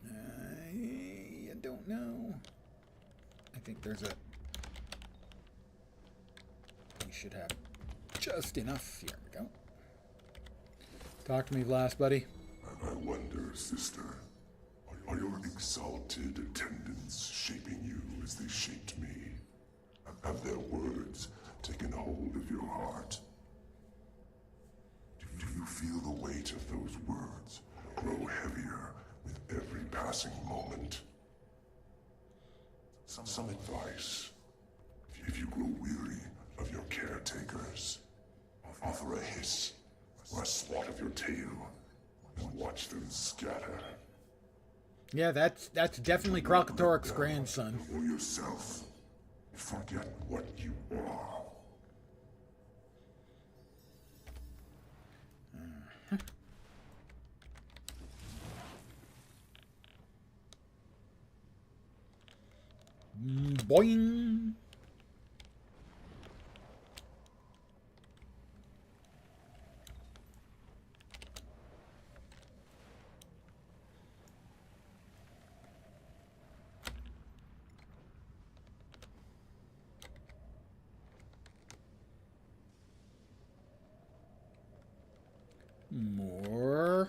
I don't know. I think there's a... We should have just enough. Here we go. Talk to me, Vlas, buddy. I wonder, sister, are your exalted attendants shaping you as they shaped me? Have their words taken hold of your heart? Do you feel the weight of those words grow heavier with every passing moment? Some advice. If you grow weary of your caretakers, offer a hiss or a swat of your tail and watch them scatter. Yeah, that's definitely Karaxxus' grandson. For yourself, forget what you are. Boing! More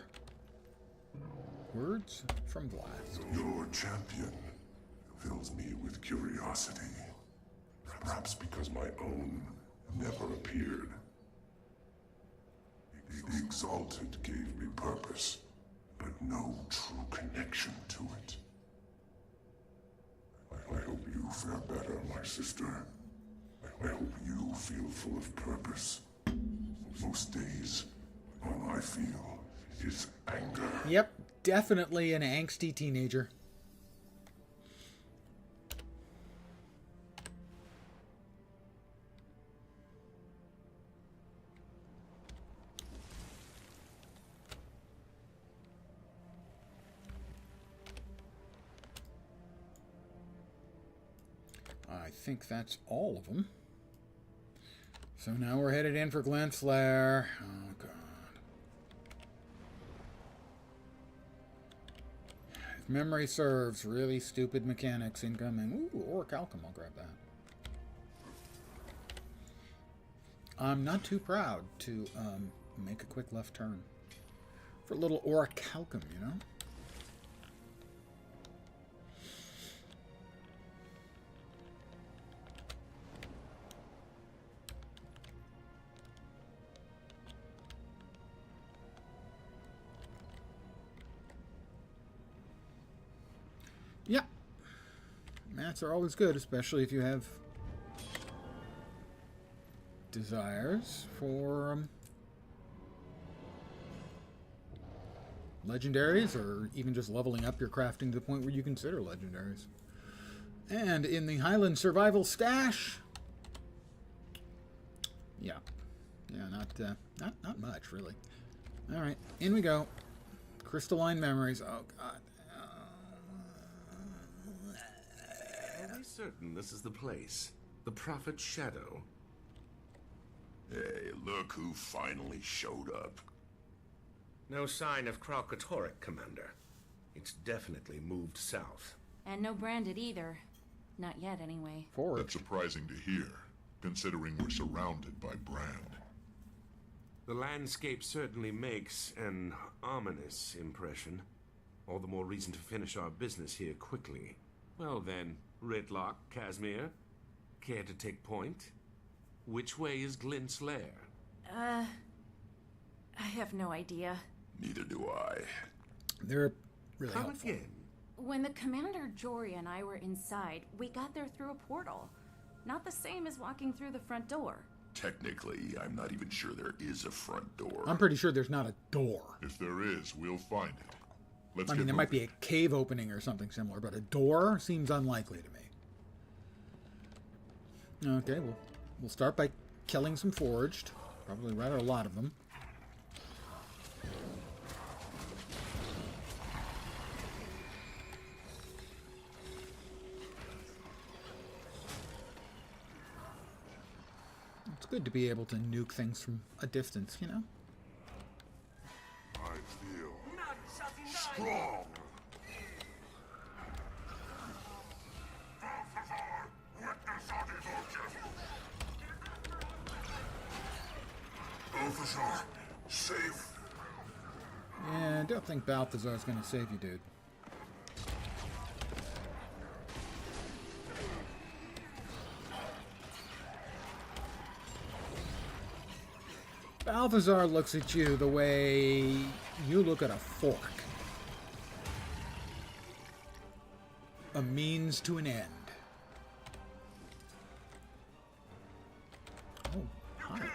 words from Blast. Your champion fills me with curiosity. Perhaps because my own never appeared. The Exalted gave me purpose, but no true connection to it. I hope you fare better, my sister. I hope you feel full of purpose. Most days, all I feel is anger. Yep, definitely an angsty teenager. I think that's all of them. So now we're headed in for Glint's Lair. Oh, God. If memory serves, really stupid mechanics incoming. Ooh, orichalcum, I'll grab that. I'm not too proud to make a quick left turn for a little orichalcum, you know? Yeah, mats are always good, especially if you have desires for legendaries, or even just leveling up your crafting to the point where you consider legendaries. And in the Highland Survival Stash, yeah, not much really. All right, in we go. Crystalline memories. Oh God. Are we certain this is the place? The Prophet's Shadow? Hey, look who finally showed up. No sign of Karaxxus, Commander. It's definitely moved south. And no branded either. Not yet, anyway. Forward. That's surprising to hear, considering we're surrounded by brand. The landscape certainly makes an ominous impression. All the more reason to finish our business here quickly. Well then, Ritlock, Casimir, care to take point? Which way is Glint's lair? I have no idea. Neither do I. They're really Come helpful. again. When the Commander, Jory, and I were inside, we got there through a portal. Not the same as walking through the front door. Technically, I'm not even sure there is a front door. I'm pretty sure there's not a door. If there is, we'll find it. Let's I mean, there might be a cave opening or something similar, but a door seems unlikely to me. Okay, we'll start by killing some forged. Probably rather a lot of them. It's good to be able to nuke things from a distance, you know? I feel strong. Balthazar, save. Yeah, I don't think Balthazar's going to save you, dude. Balthazar looks at you the way you look at a fork. A means to an end. Oh, hi.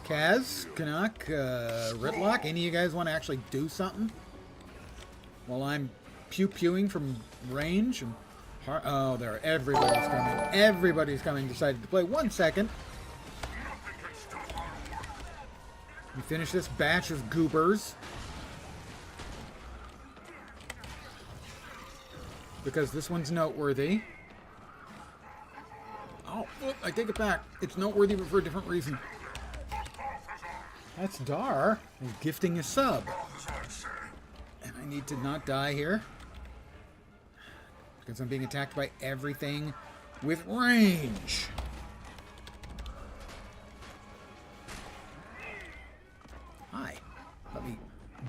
Kaz, Canuck, Ritlock, any of you guys want to actually do something? While I'm pew-pewing from range and... Oh, there. Everybody's coming. Everybody's coming. Decided to play. 1 second. We finish this batch of goobers. Because this one's noteworthy. Oh, I take it back. It's noteworthy, but for a different reason. That's Dar. He's gifting a sub. And I need to not die here. Because I'm being attacked by everything with range. Hi. Let me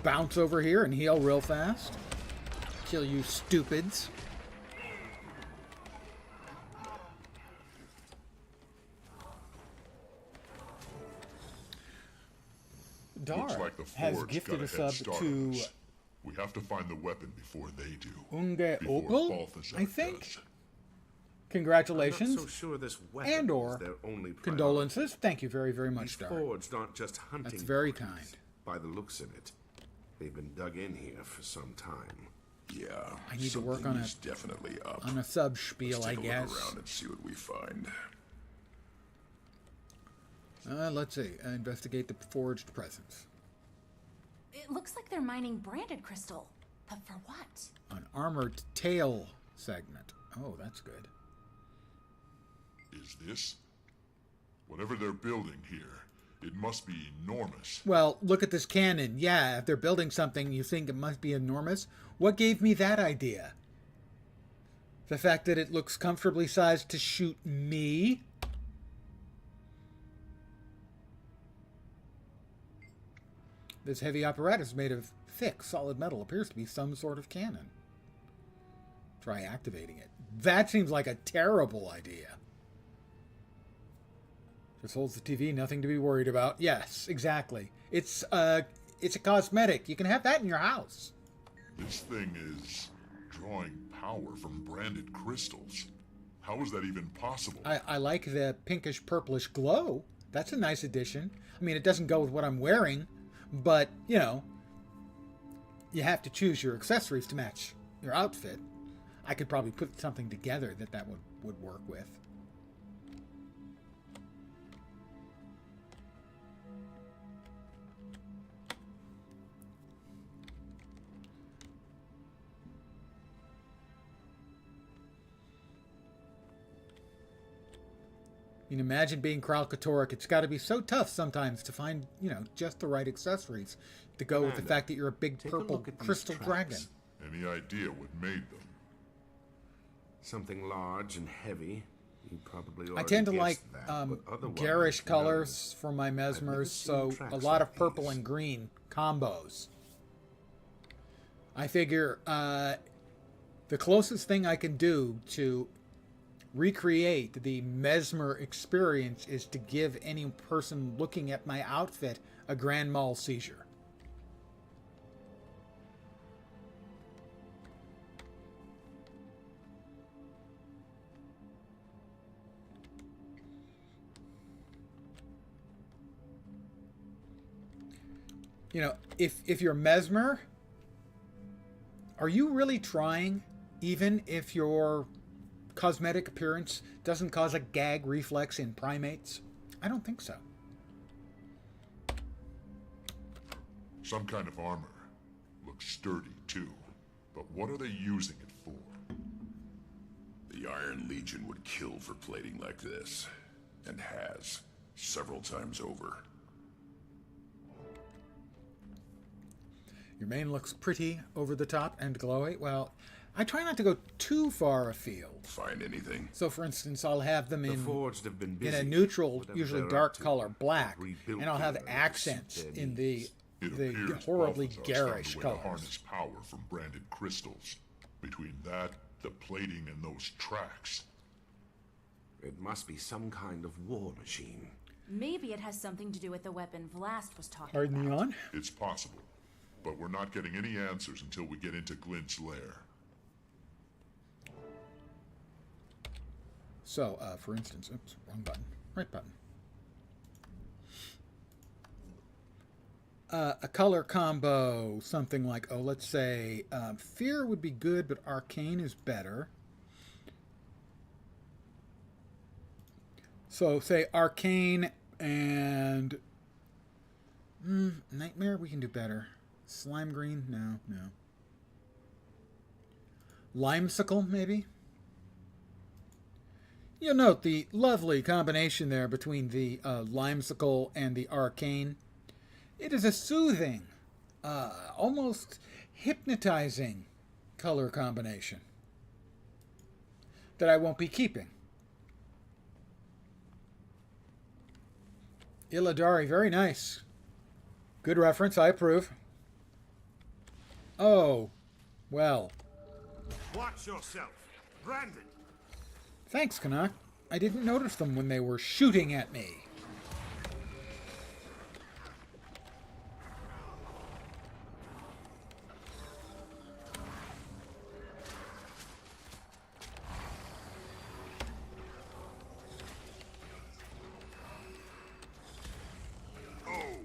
bounce over here and heal real fast. Kill you stupids. Looks Dar like the has Forge gifted got a a sub head start to on us. We have to find the weapon before they do. Unge Before Opal, Balthazar I think. does. Congratulations. I'm not so sure this weapon And or is their only priority. condolences. Thank you very, very much, These Dar. forged aren't just hunting. That's very parties. kind. By the looks of it, they've been dug in here for some time. Yeah, I need to work something on is definitely up. a sub spiel, Let's I take a guess. look around and see what we find. Let's see. Investigate the forged presence. It looks like they're mining branded crystal. But for what? An armored tail segment. Oh, that's good. Is this? Whatever they're building here, it must be enormous. Well, look at this cannon. Yeah, if they're building something, you think it must be enormous. What gave me that idea? The fact that it looks comfortably sized to shoot me? This heavy apparatus made of thick, solid metal appears to be some sort of cannon. Try activating it. That seems like a terrible idea. Just holds the TV, nothing to be worried about. Yes, exactly. It's a cosmetic. You can have that in your house. This thing is drawing power from branded crystals. How is that even possible? I like the pinkish purplish glow. That's a nice addition. I mean, it doesn't go with what I'm wearing, but, you know, you have to choose your accessories to match your outfit. I could probably put something together that would work with. You can imagine being Kralkatorrik. It's got to be so tough sometimes to find, you know, just the right accessories to go with the fact that you're a big purple crystal dragon. Any idea what made them? Something large and heavy. You probably I already tend to guessed like that, but otherwise, garish no. colors for my mesmers, so tracks a lot of like purple these. and green combos. I figure the closest thing I can do to recreate the mesmer experience is to give any person looking at my outfit a grand mal seizure. You know, if you're mesmer, are you really trying, even if your cosmetic appearance doesn't cause a gag reflex in primates? I don't think so. Some kind of armor. Looks sturdy, too. But what are they using it for? The Iron Legion would kill for plating like this, and has, several times over. Your mane looks pretty over the top and glowy. Well, I try not to go too far afield. Find anything? So, for instance, I'll have them The in forged have been a busy, neutral, whatever usually they're dark up to. color, black, Rebuilt and I'll have here to accents suit their in the It appears horribly Balthazar's found a garish way to colors. harness power from branded crystals. Between that, the plating, and those tracks. It must be some kind of war machine. Maybe it has something to do with the weapon Vlast was talking Pardon me about. on? It's possible. But we're not getting any answers until we get into Glint's lair. So, for instance, oops, wrong button, right button. A color combo, something like, oh, let's say Fear would be good, but Arcane is better. So, say Arcane and Nightmare, we can do better. Slime Green, no. Limesicle, maybe? You'll note the lovely combination there between the Limesicle and the Arcane. It is a soothing, almost hypnotizing color combination that I won't be keeping Illidari, very nice. Good reference, I approve. Oh, well. Watch yourself. Brandon. Thanks, Canuck. I didn't notice them when they were shooting at me. Oh,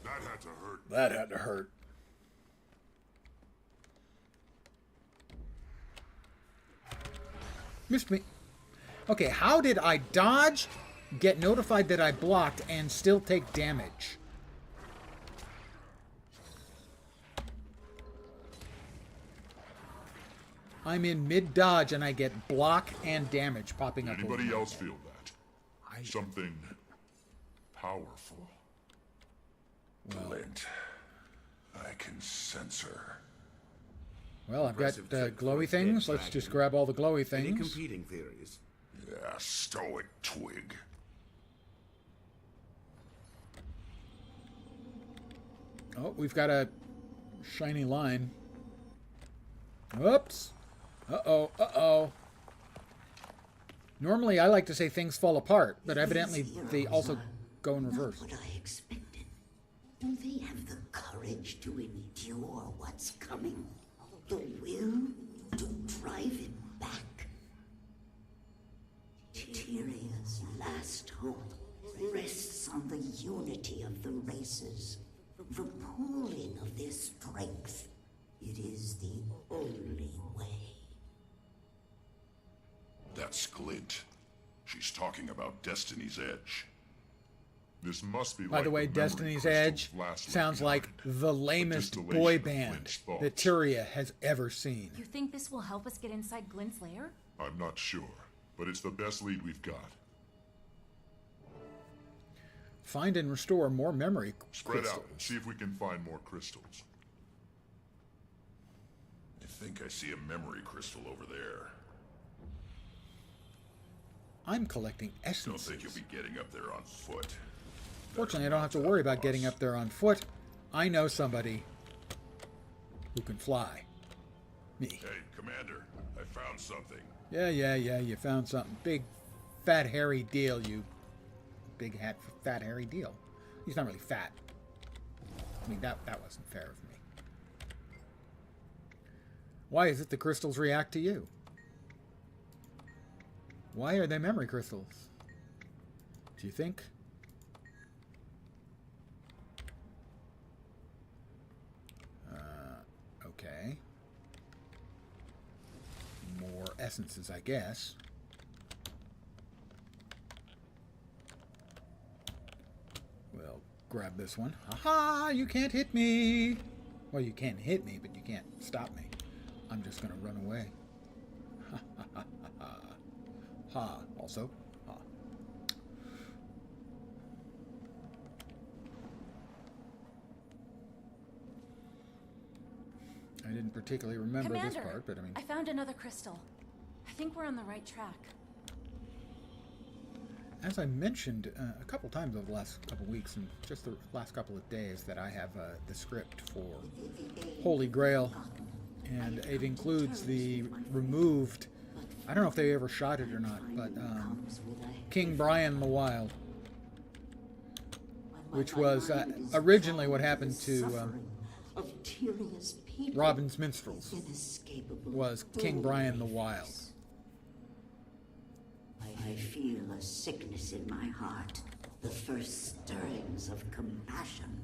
that had to hurt. That had to hurt. Missed me. Okay, how did I dodge, get notified that I blocked, and still take damage? I'm in mid-dodge and I get block and damage popping up. Anybody else feel that? Something powerful. Glint. I can sense her. Well, I've got glowy things. Let's just grab all the glowy things. Any competing theories? Yeah, stoic twig. Oh, we've got a shiny line. Oops. Uh-oh, uh-oh. Normally, I like to say things fall apart, but evidently they also go in reverse. Not what I expected. Do they have the courage to endure what's coming? The will to drive it back? Tyria's last hope rests on the unity of the races, the pooling of their strength. It is the only way. That's Glint. She's talking about Destiny's Edge. This must be By like the way, memory Destiny's crystals Edge last sounds left like behind. the A lamest distillation boy of band Glint's that thoughts. Tyria has ever seen. You think this will help us get inside Glint's lair? I'm not sure, but it's the best lead we've got. Find and restore more memory Spread crystals. out and see if we can find more crystals. I think I see a memory crystal over there. I'm collecting Don't essences. think you'll be getting up there on foot. Fortunately, I don't have to worry about getting up there on foot. I know somebody who can fly. Me. Hey, Commander, I found something. Yeah, you found something. Big, fat, hairy deal, you big, fat, hairy deal. He's not really fat. I mean, that wasn't fair of me. Why is it the crystals react to you? Why are they memory crystals? Do you think? Okay. More essences, I guess. We'll grab this one. Ha-ha! You can't hit me! Well, you can hit me, but you can't stop me. I'm just gonna run away. Ha ha ha ha. Ha. Also. Ha. I didn't particularly remember Commander, this part, but I mean... I found another crystal. I think we're on the right track. As I mentioned a couple times over the last couple weeks and just the last couple of days that I have the script for Holy Grail, and it includes the removed, I don't know if they ever shot it or not, but King Brian the Wild, which was originally what happened to Robin's Minstrels, was King Brian the Wild. I feel a sickness in my heart, the first stirrings of compassion.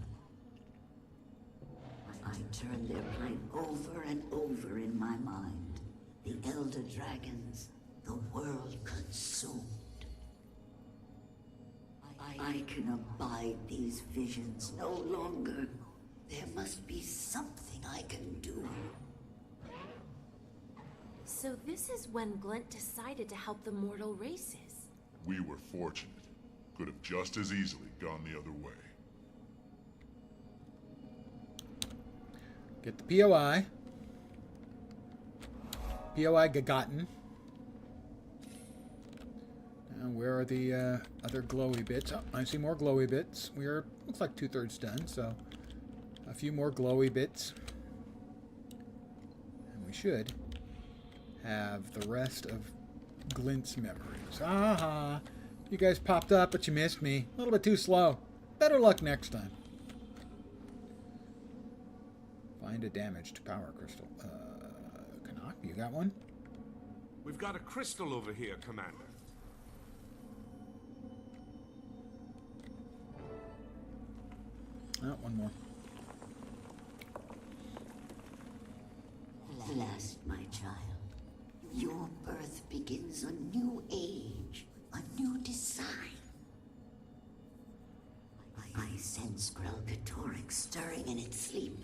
I turn their plight over and over in my mind. The elder dragons, the world consumed. I can abide these visions no longer. There must be something I can do. So this is when Glint decided to help the mortal races. We were fortunate. Could have just as easily gone the other way. Get the POI. POI Gagotten. Where are the other glowy bits? Oh, I see more glowy bits. We are, looks like 2/3 done, so a few more glowy bits. And we should have the rest of Glint's memories. Aha! You guys popped up, but you missed me. A little bit too slow. Better luck next time. Find a damaged power crystal. Canuck, you got one? We've got a crystal over here, Commander. Oh, one more. Last, my child, your birth begins a new age, a new design. I sense Karaxxus stirring in its sleep.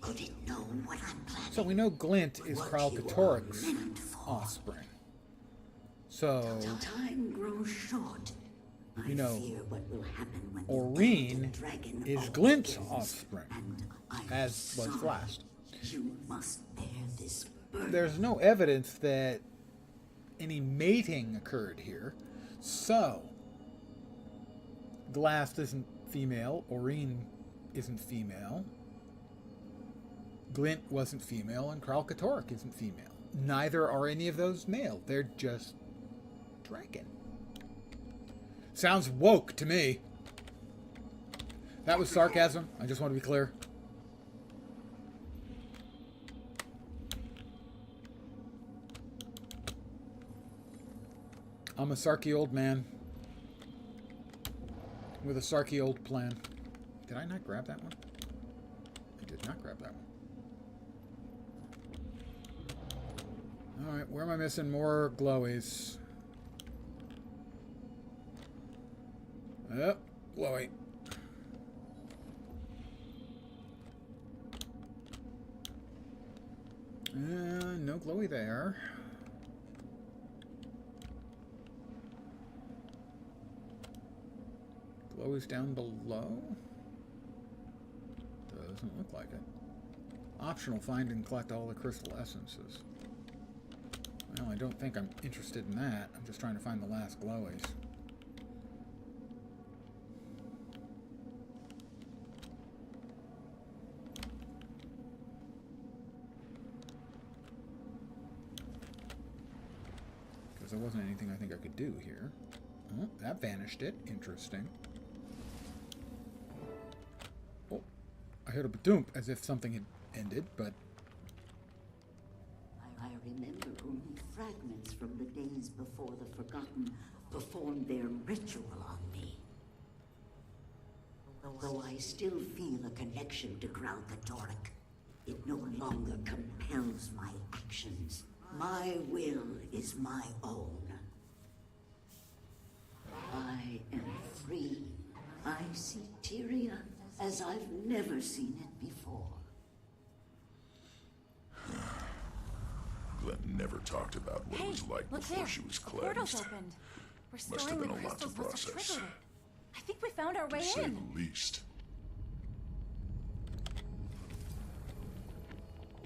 Could it know what I'm planning? So we know Glint is Karaxxus' offspring. So, Time grows short. you know, fear what will happen when Aureen the dragon is Glint's awakens, offspring, and I as was sorry. Vlast. You must bear this burden. There's no evidence that any mating occurred here. So, Vlast isn't female, Aureen isn't female, Glint wasn't female, and Karaxxus isn't female. Neither are any of those male. They're just dragon. Sounds woke to me. That was sarcasm. I just want to be clear. I'm a sarky old man with a sarky old plan. Did I not grab that one? I did not grab that one. Alright, where am I missing more glowies? Yep, glowy. No glowy there. Glowy's down below? Doesn't look like it. Optional, find and collect all the crystal essences. Well, I don't think I'm interested in that. I'm just trying to find the last glowies. Because there wasn't anything I think I could do here. Oh, that vanished it. Interesting. Oh, I heard a ba-doomp as if something had ended, but... I remember only fragments from the days before the Forgotten performed their ritual on me. Though I still feel a connection to Karaxxus, it no longer compels my actions. My will is my own. I am free. I see Tyria as I've never seen it before. Glenn never talked about what it was like look before there. she was A portal's cleansed. opened. Must have Restoring been the a lot to crystals must have process. triggered it. I think we found our way To say in. the least.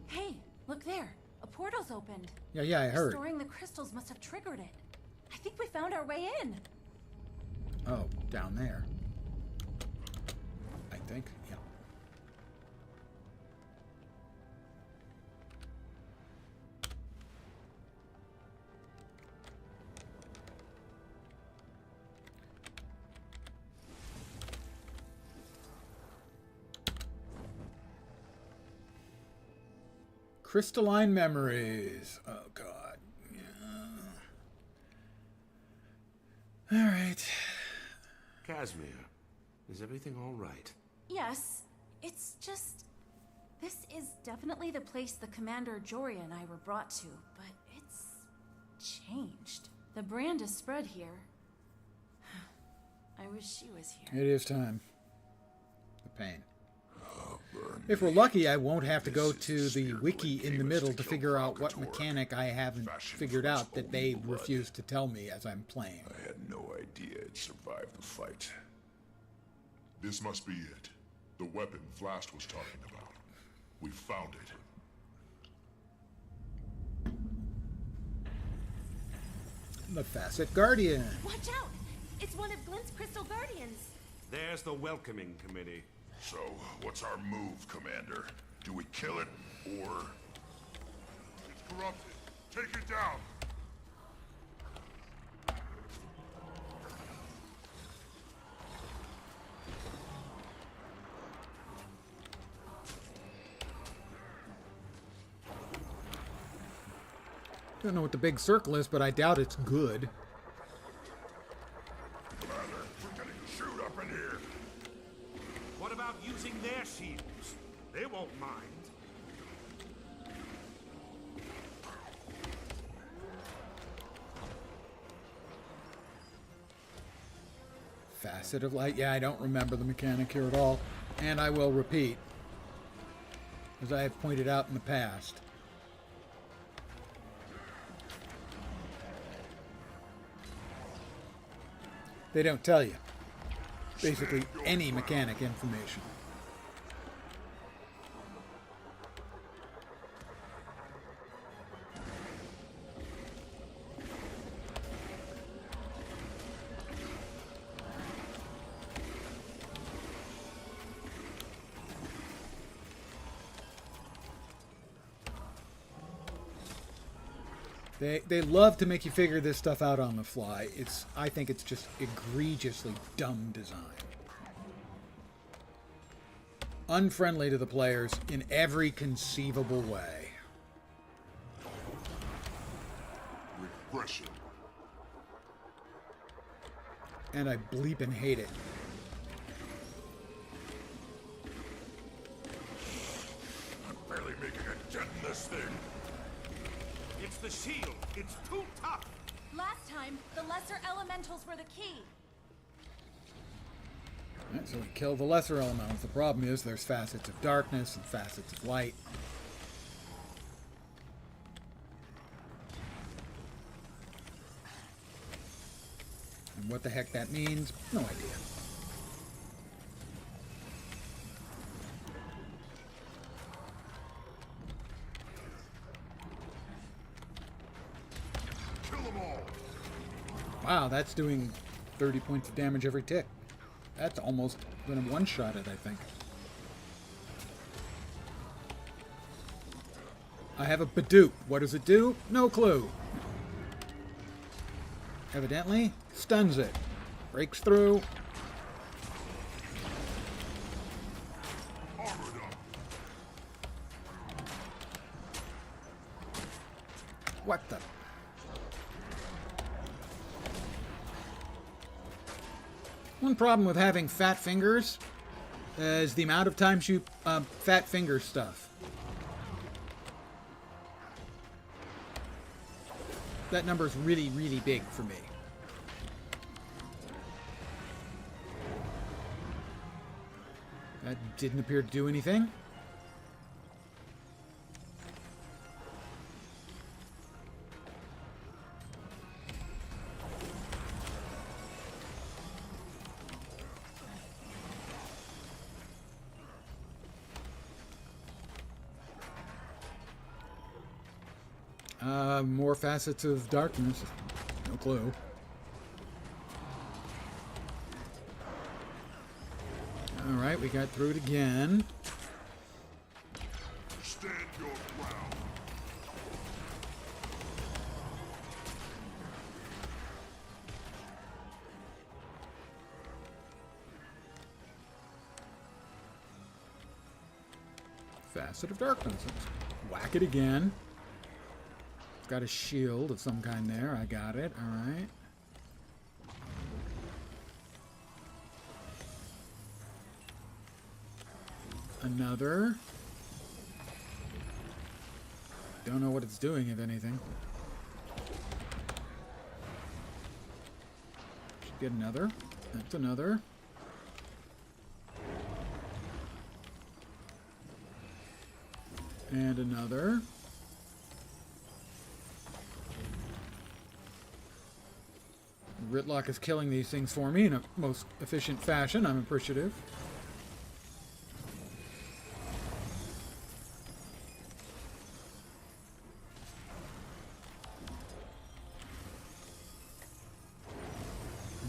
Hey, look there. A portal's opened. Yeah, I heard. Restoring the crystals must have triggered it. I think we found our way in. Oh, down there. I think, yeah. Crystalline memories. Oh, God. Yeah. All right. Casimir, is everything all right? Yes, it's just... This is definitely the place the Commander Joria and I were brought to, but it's changed. The brand is spread here. I wish she was here. It is time. The pain. If we're lucky, I won't have to go to the wiki in the middle to figure out what mechanic I haven't figured out that they refuse to tell me as I'm playing. I had no idea it survived the fight. This must be it. The weapon Vlast was talking about. We found it. The Facet Guardian. Watch out! It's one of Glint's Crystal Guardians. There's the welcoming committee. So, what's our move, Commander? Do we kill it, or... It's corrupted. Take it down. Don't know what the big circle is, but I doubt it's good. Commander, we're getting chewed up in here. What about using their shields? They won't mind. Facet of light. Yeah, I don't remember the mechanic here at all. And I will repeat, as I have pointed out in the past. They don't tell you basically any mechanic information. They love to make you figure this stuff out on the fly. I think it's just egregiously dumb design. Unfriendly to the players in every conceivable way. Repression. And I bleep and hate it. I'm barely making a dent in this thing. It's the shield. It's too tough. Last time, the lesser elementals were the key. Right, so we kill the lesser elementals. The problem is there's facets of darkness and facets of light. And what the heck that means, no idea. Wow, that's doing 30 points of damage every tick. That's almost going to one-shot it, I think. I have a Badoop. What does it do? No clue. Evidently, stuns it. Breaks through. What the... One problem with having fat fingers is the amount of times you fat finger stuff. That number is really, really big for me. That didn't appear to do anything. More facets of darkness. No clue. Alright, we got through it again. Stand your ground. Facet of darkness. Let's whack it again. Got a shield of some kind there. I got it. Alright. Another. Don't know what it's doing, if anything. Should get another. That's another. And another. Ritlock is killing these things for me in a most efficient fashion. I'm appreciative.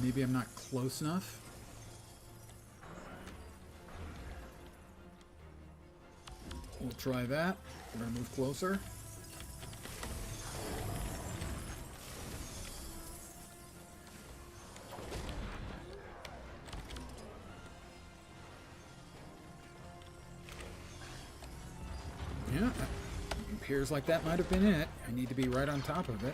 Maybe I'm not close enough. We'll try that. We're going to move closer. Yeah, appears like that might have been it. I need to be right on top of it.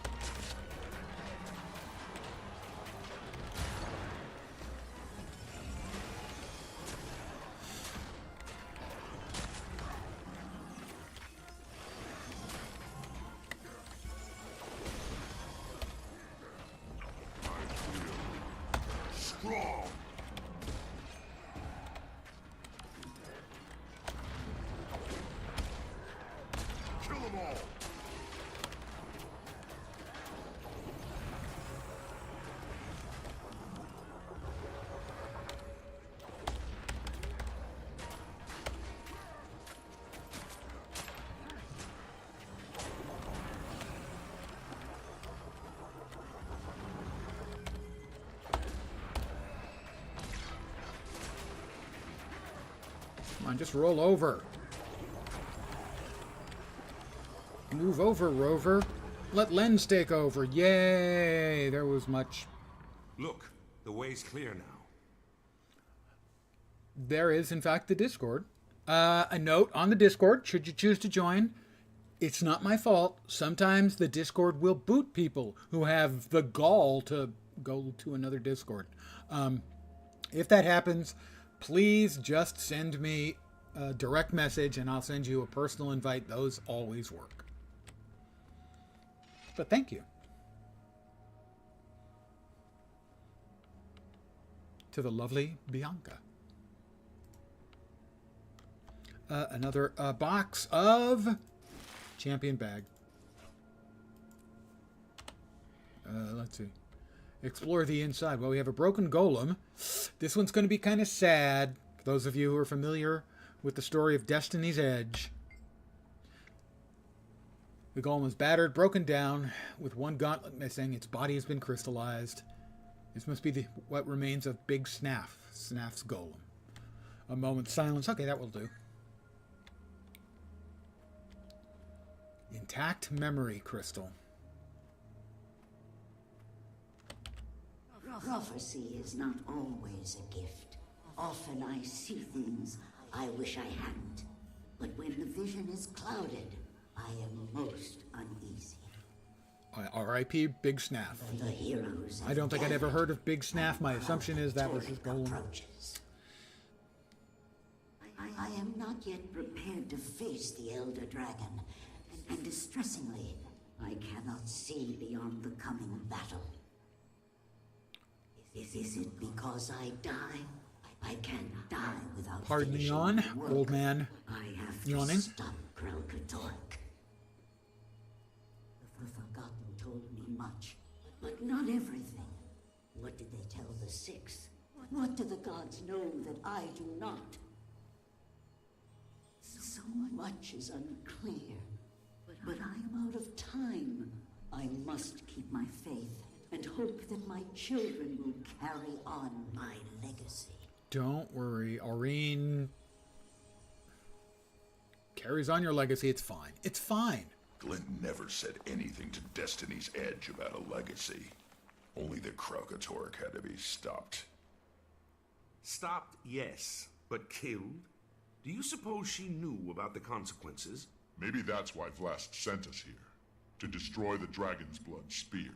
Strong. Kill them all. Come on, just roll over. Move over, Rover. Let Lens take over. Yay! There was much. Look, the way's clear now. There is, in fact, the Discord. A note on the Discord, should you choose to join, it's not my fault. Sometimes the Discord will boot people who have the gall to go to another Discord. If that happens, please just send me a direct message and I'll send you a personal invite. Those always work. But thank you. To the lovely Bianca. Another box of champion bag. Let's see. Explore the inside. Well, we have a broken golem. This one's going to be kind of sad. For those of you who are familiar with the story of Destiny's Edge. The golem is battered, broken down, with one gauntlet missing. Its body has been crystallized. This must be what remains of Big Snaff. Snaff's golem. A moment's silence. Okay, that will do. Intact memory crystal. Prophecy is not always a gift. Often I see things I wish I hadn't. But when the vision is clouded, I am most uneasy. R.I.P. Big Snaff. The heroes I don't think I'd ever heard of Big Snaff. My assumption is that was his golem. Approaches. I am not yet prepared to face the Elder Dragon, and distressingly, I cannot see beyond the coming battle. Is it because I die? I can't die without. Pardon the yawn, old man. I have yawning. to stop Karaxxus. The Forgotten told me much, but not everything. What did they tell the Six? What do the gods know that I do not? So much is unclear, but I am out of time. I must keep my faith and hope that my children will carry on my legacy. Don't worry, Aurene carries on your legacy. It's fine. It's fine. Glint never said anything to Destiny's Edge about a legacy. Only that Karaxxus had to be stopped. Stopped, yes, but killed? Do you suppose she knew about the consequences? Maybe that's why Vlast sent us here. To destroy the Dragon's Blood Spear.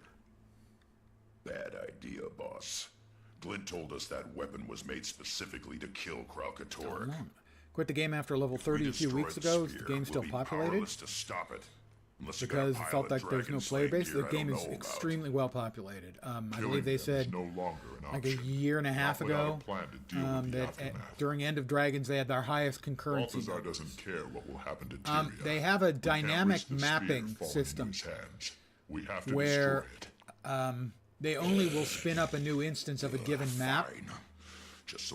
Bad idea, boss. Glint told us that weapon was made specifically to kill Karaxxus. Quit the game after level 30 a few weeks ago. Is the game still populated? To stop it. Because it felt like there's no player base. The game is extremely well populated. I believe they said like a year and a half ago that during End of Dragons they had their highest concurrency. Balthazar doesn't care what will happen to Tyria. They have a dynamic mapping system We have to where destroy it. They only will spin up a new instance of a given map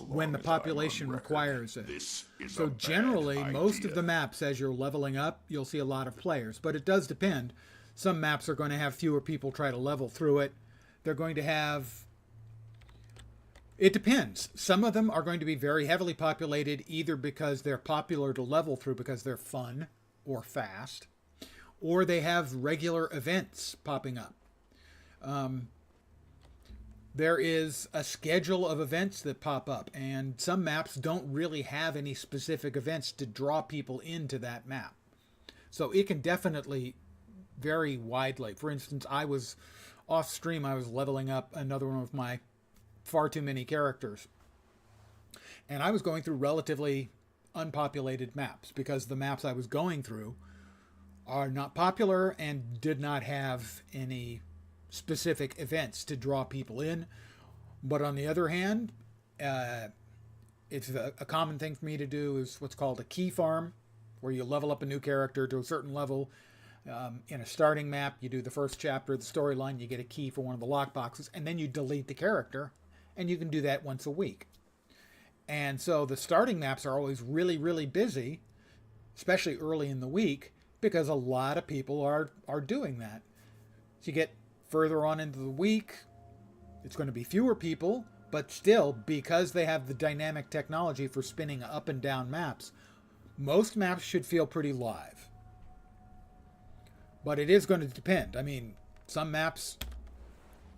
when the population requires it. So generally, most of the maps, as you're leveling up, you'll see a lot of players. But it does depend. Some maps are going to have fewer people try to level through it. They're going to have It depends. Some of them are going to be very heavily populated either because they're popular to level through because they're fun or fast, or they have regular events popping up. There is a schedule of events that pop up, and some maps don't really have any specific events to draw people into that map. So it can definitely vary widely. For instance, I was off stream, I was leveling up another one of my far too many characters. And I was going through relatively unpopulated maps because the maps I was going through are not popular and did not have any specific events to draw people in. But on the other hand, it's a common thing for me to do is what's called a key farm, where you level up a new character to a certain level. In a starting map, you do the first chapter of the storyline, you get a key for one of the lockboxes, and then you delete the character, and you can do that once a week. And so the starting maps are always really, really busy, especially early in the week, because a lot of people are doing that. So you get further on into the week, it's going to be fewer people, but still, because they have the dynamic technology for spinning up and down maps, most maps should feel pretty live. But it is going to depend. I mean, some maps,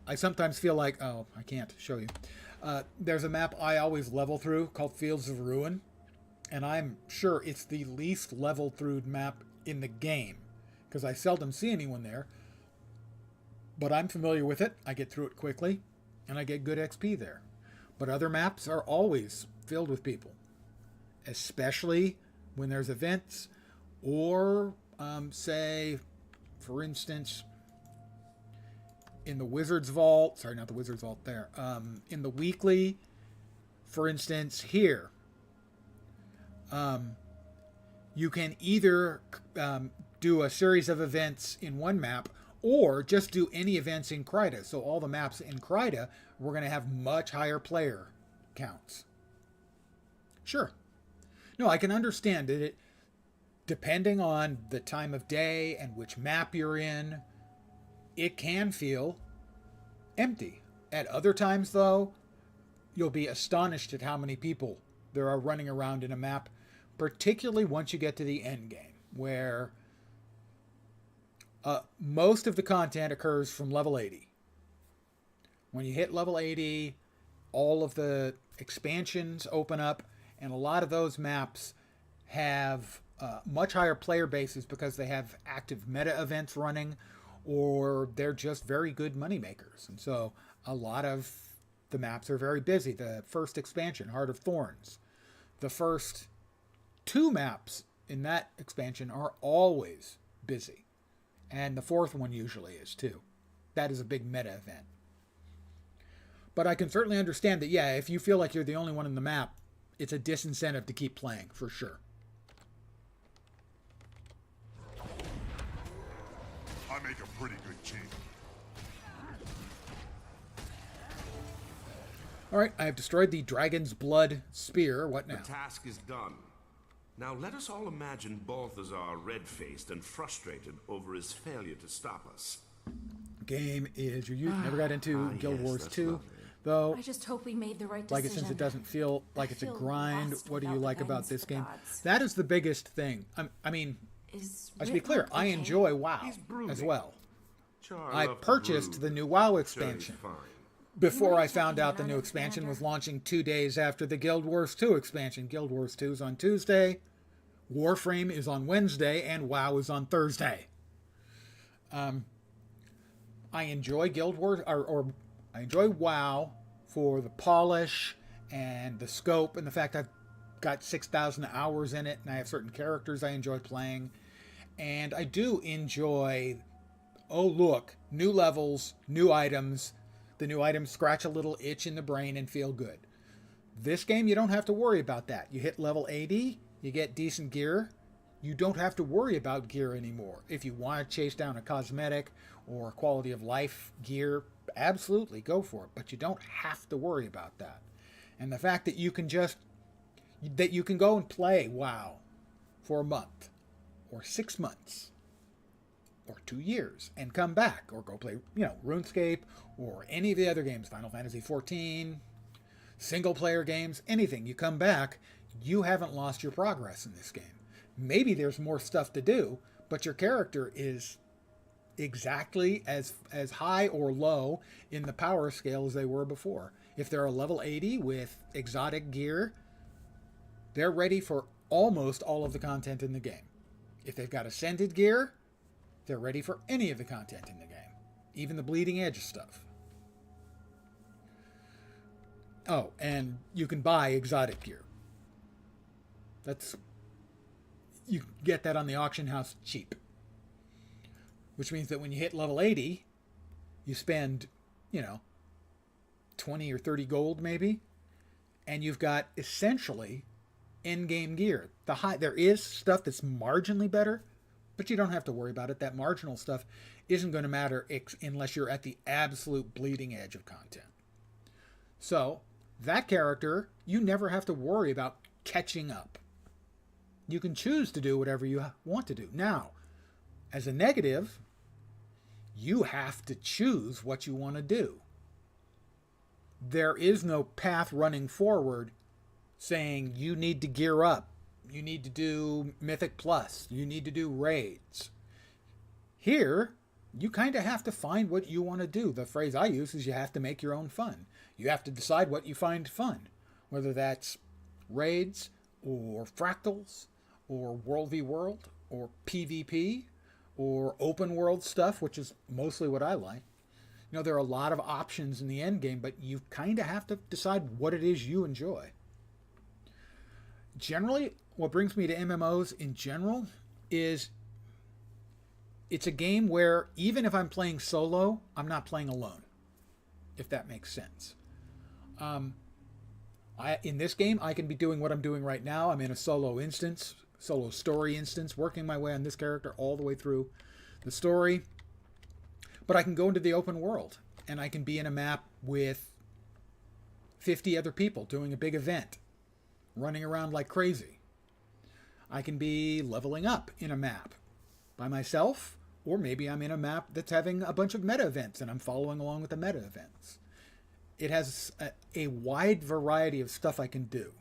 I sometimes feel like, oh, I can't show you. There's a map I always level through called Fields of Ruin, and I'm sure it's the least leveled through map in the game, because I seldom see anyone there. But I'm familiar with it, I get through it quickly, and I get good XP there. But other maps are always filled with people, especially when there's events, or say, for instance, in the Wizard's Vault, sorry, not the Wizard's Vault there, in the weekly, for instance, here, you can either do a series of events in one map, or just do any events in Kryta. So all the maps in Kryta, we're going to have much higher player counts. Sure. No, I can understand it. Depending on the time of day and which map you're in, it can feel empty. At other times, though, you'll be astonished at how many people there are running around in a map, particularly once you get to the end game, where most of the content occurs from level 80. When you hit level 80, all of the expansions open up, and a lot of those maps have much higher player bases because they have active meta events running, or they're just very good money makers. And so a lot of the maps are very busy. The first expansion, Heart of Thorns, the first 2 maps in that expansion are always busy. And the 4th one usually is too. That is a big meta event. But I can certainly understand that, yeah, if you feel like you're the only one in the map, it's a disincentive to keep playing, for sure. I make a pretty good team. Alright, I have destroyed the Dragon's Blood Spear. What now? The task is done. Now let us all imagine Balthazar red-faced and frustrated over his failure to stop us. Game is your youth. Never got into Guild Wars 2, lovely. though. I just hope we made the right Like decision. it, since it doesn't feel like it's a grind. lost What do you without the like about guidance this of the game? gods. That is the biggest thing. I mean, Is let's be clear. Ritlock I okay? enjoy WoW He's brooding. as well. Char I loved to purchased brood, the new WoW but expansion Char's fine. before What are I you found talking out the about, new expansion Commander? was launching 2 days after the Guild Wars 2 expansion. Guild Wars 2 is on Tuesday, Warframe is on Wednesday, and WoW is on Thursday. I enjoy Guild Wars, or I enjoy WoW for the polish and the scope and the fact I've got 6,000 hours in it and I have certain characters I enjoy playing. And I do enjoy, oh look, new levels, new items. The new items scratch a little itch in the brain and feel good. This game, you don't have to worry about that. You hit level 80, you get decent gear. You don't have to worry about gear anymore. If you want to chase down a cosmetic or quality of life gear, absolutely go for it. But you don't have to worry about that. And the fact that you can go and play WoW for a month or 6 months or 2 years and come back, or go play, RuneScape or any of the other games, Final Fantasy XIV, single player games, anything. You come back, you haven't lost your progress in this game. Maybe there's more stuff to do, but your character is exactly as high or low in the power scale as they were before. If they're a level 80 with exotic gear, they're ready for almost all of the content in the game. If they've got ascended gear, they're ready for any of the content in the game, even the bleeding edge stuff. Oh, and you can buy exotic gear. You get that on the auction house cheap. Which means that when you hit level 80, you spend, 20 or 30 gold maybe, and you've got essentially in-game gear. There is stuff that's marginally better, but you don't have to worry about it. That marginal stuff isn't going to matter unless you're at the absolute bleeding edge of content. So, that character, you never have to worry about catching up. You can choose to do whatever you want to do. Now, as a negative, you have to choose what you want to do. There is no path running forward saying you need to gear up, you need to do Mythic Plus, you need to do raids. Here, you kind of have to find what you want to do. The phrase I use is you have to make your own fun. You have to decide what you find fun, whether that's raids or fractals or World v World or PvP or open world stuff, which is mostly what I like. There are a lot of options in the end game, but you kind of have to decide what it is you enjoy. Generally, what brings me to MMOs in general is it's a game where even if I'm playing solo, I'm not playing alone, if that makes sense. In this game, I can be doing what I'm doing right now. I'm in a solo story instance, working my way on this character all the way through the story. But I can go into the open world, and I can be in a map with 50 other people doing a big event, running around like crazy. I can be leveling up in a map by myself, or maybe I'm in a map that's having a bunch of meta events, and I'm following along with the meta events. It has a wide variety of stuff I can do.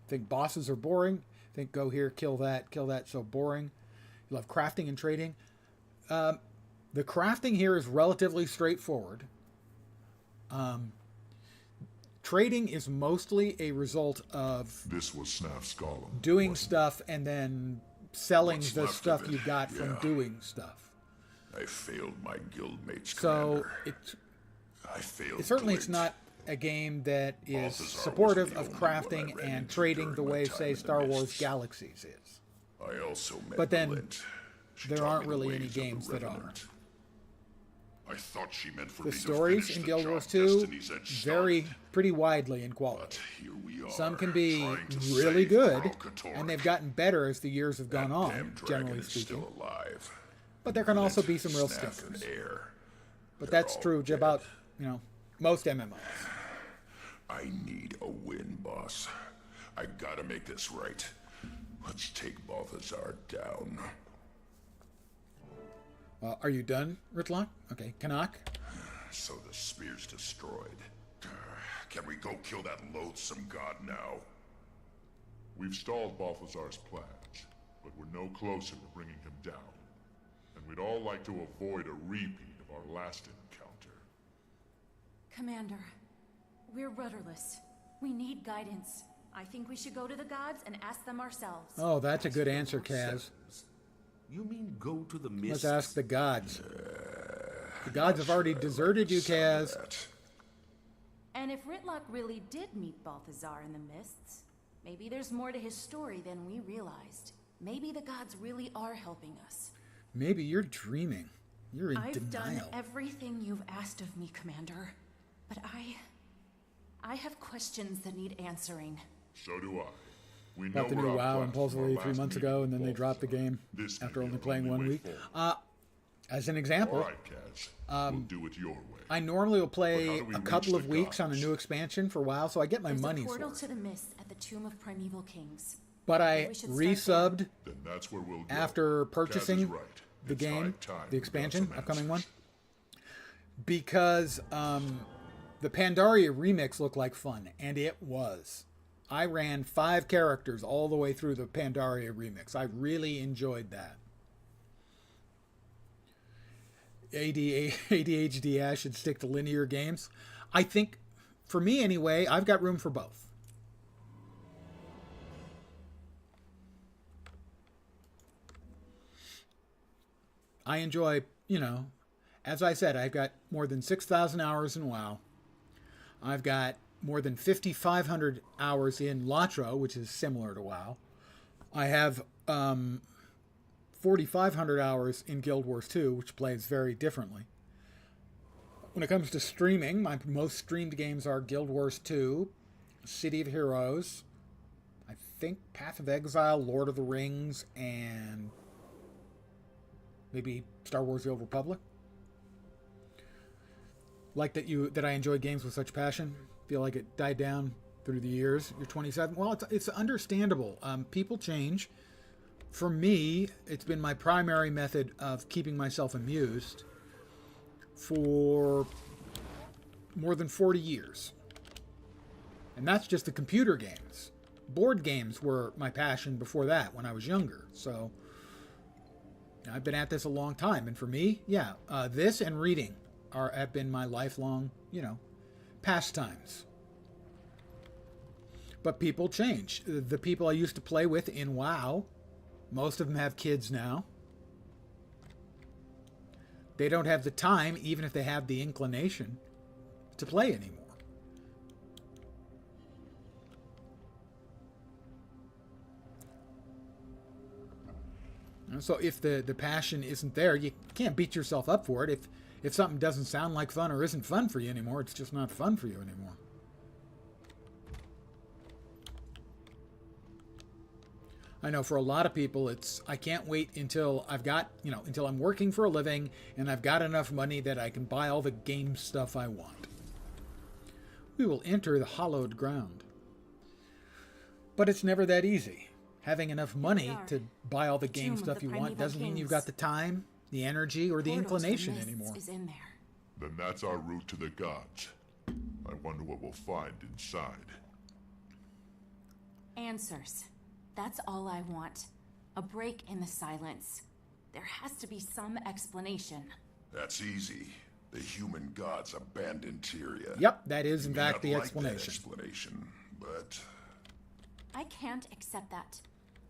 Think bosses are boring. Think go here, kill that, so boring. You love crafting and trading. The crafting here is relatively straightforward. Trading is mostly a result of this was Snaf's Golem, doing stuff and then selling the stuff you got from doing stuff. I failed my guildmates, so Commander. It's not a game that is supportive of crafting and trading the way, say, Star Wars Galaxies is. I also met but then Blint. There aren't really any games that are. I thought she meant for The me stories to in finish Guild the Wars job 2 Destiny's Edge vary started. pretty widely in quality. But here we are, Some can be trying to really save good, Kralkatorr. and they've gotten better as the years have gone That on, damn dragon generally is speaking. still alive. But there can also Blint, be some real Snaf, stinkers. and Air. But They're that's all true dead. about, most MMOs. I need a win, boss. I gotta make this right. Let's take Balthazar down. Are you done, Ritlock? Okay, Kanak? So the spear's destroyed. Can we go kill that loathsome god now? We've stalled Balthazar's plans, but we're no closer to bringing him down. And we'd all like to avoid a repeat of our last encounter. Commander, we're rudderless. We need guidance. I think we should go to the gods and ask them ourselves. Oh, that's a good answer, Kaz. You mean go to the mist? Let's ask the gods. The gods have already deserted you, Kaz. And if Ritlock really did meet Balthazar in the mists, maybe there's more to his story than we realized. Maybe the gods really are helping us. Maybe you're dreaming. You're in I've done denial. everything you've asked of me, Commander. But I have questions that need answering. So do I. We Bought the know new we're WoW outclassed impulsively from our 3 months last ago, meeting and then they with dropped the game This after may be only our playing only 1 way week. forward. As an example, All right, Kaz. We'll do it your way. I normally will But play how do we a reach couple the of weeks on a gods? new expansion for WoW, so I get my There's money's a portal worth. to the mist at the Tomb of Primeval Kings. But Maybe I we should start resubbed Then that's where we'll go. after Kaz is purchasing right. the It's high game, time the we got expansion, some upcoming one, answers. because The Pandaria remix looked like fun, and it was. I ran 5 characters all the way through the Pandaria remix. I really enjoyed that. ADHD Ash should stick to linear games. I think, for me anyway, I've got room for both. I enjoy, as I said, I've got more than 6,000 hours in WoW. I've got more than 5,500 hours in LATRO, which is similar to WoW. I have 4,500 hours in Guild Wars 2, which plays very differently. When it comes to streaming, my most streamed games are Guild Wars 2, City of Heroes, I think Path of Exile, Lord of the Rings, and maybe Star Wars: The Old Republic. Like that I enjoy games with such passion. Feel like it died down through the years. You're 27. Well, it's understandable. People change. For me, it's been my primary method of keeping myself amused for more than 40 years. And that's just the computer games. Board games were my passion before that when I was younger. So I've been at this a long time. And for me, this and reading have been my lifelong, pastimes. But people change. The people I used to play with in WoW, most of them have kids now. They don't have the time, even if they have the inclination, to play anymore. So if the passion isn't there, you can't beat yourself up for it. If something doesn't sound like fun or isn't fun for you anymore, it's just not fun for you anymore. I know for a lot of people, I can't wait until until I'm working for a living and I've got enough money that I can buy all the game stuff I want. We will enter the hallowed ground. But it's never that easy. Having enough money to buy all the game stuff you want doesn't mean you've got the time, the energy, or the inclination anymore. Then that's our route to the gods. I wonder what we'll find inside. Answers. That's all I want. A break in the silence. There has to be some explanation. That's easy. The human gods abandoned Tyria. Yep, that is in fact the explanation. But I can't accept that.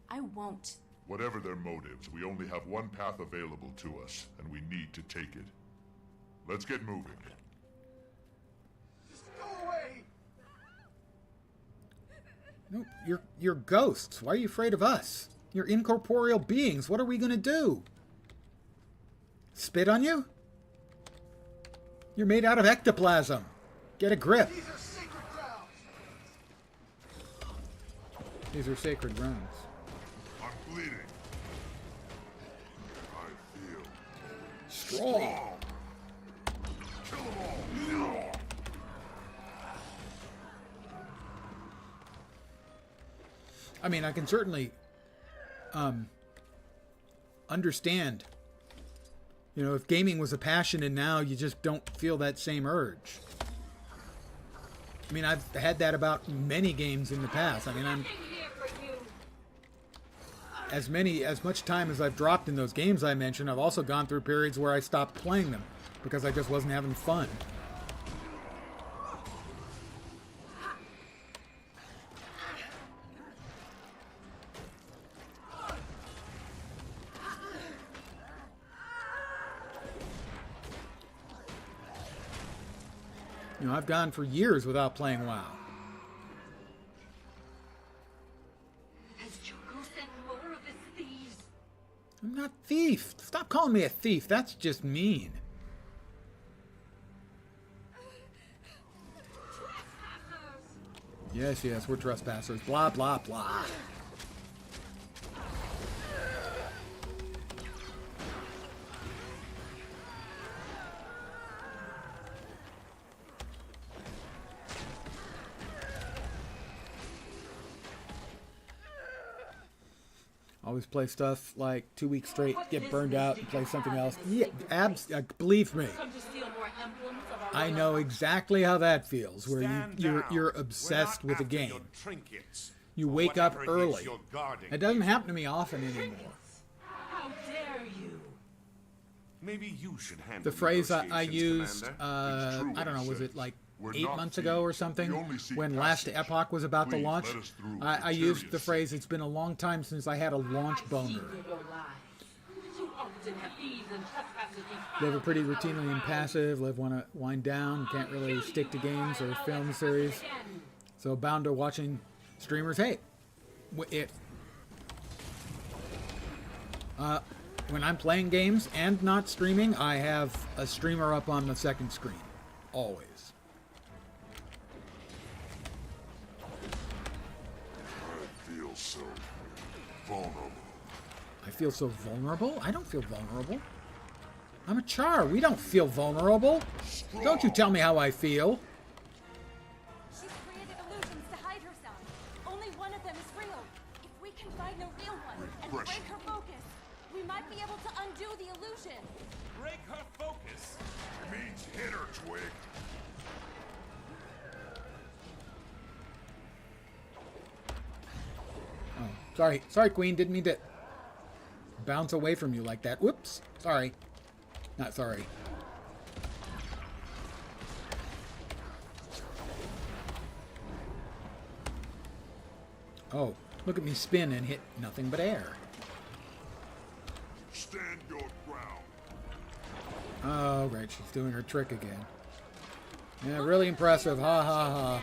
I won't. Whatever their motives, we only have one path available to us, and we need to take it. Let's get moving. Just go away! No, you're ghosts. Why are you afraid of us? You're incorporeal beings. What are we going to do? Spit on you? You're made out of ectoplasm. Get a grip. These are sacred grounds! These are sacred grounds. I'm bleeding. I feel strong. Kill them all. I mean, I can certainly understand, if gaming was a passion and now you just don't feel that same urge. I mean, I've had that about many games in the past. I mean, as much time as I've dropped in those games I mentioned, I've also gone through periods where I stopped playing them because I just wasn't having fun. I've gone for years without playing WoW. Has Joko sent more of his thieves? I'm not thief. Stop calling me a thief. That's just mean. Yes, we're trespassers. Blah, blah, blah. Always play stuff like 2 weeks straight, get burned out, and play something else. Yeah, believe me. Come to steal more emblems of our I know exactly how that feels, where Stand you're down. obsessed We're with a not after game. your trinkets, You or wake up whatever it is early. you're guarding. It doesn't happen to me often anymore. How dare you? Maybe you should handle The phrase I negotiations, used, Commander. It's true I don't know, what he was says. it like We're 8 not months ago or thieves. something, We only seek when Last passage. Epoch was about to Please launch? let us through I for used the Tyrion's phrase, sake. it's been a long time since I had a launch boner. You often have thieves and trespassers Live a pretty routinely impassive, live want to wind down, can't really stick to games or film series, so bound to watching streamers hate. When I'm playing games and not streaming, I have a streamer up on the second screen. Always. I feel so vulnerable. I feel so vulnerable? I don't feel vulnerable. I'm a Char. We don't feel vulnerable. Don't you tell me how I feel. She's created illusions to hide herself. Only one of them is real. If we can find the real one and break her focus, we might be able to undo the illusion. Break her focus. Means hit her, Twig. Oh, sorry. Sorry, Queen. Didn't mean to bounce away from you like that. Whoops. Sorry. Not sorry. Oh, look at me spin and hit nothing but air. Stand your ground. Oh, great. She's doing her trick again. Yeah, really impressive. Ha ha ha.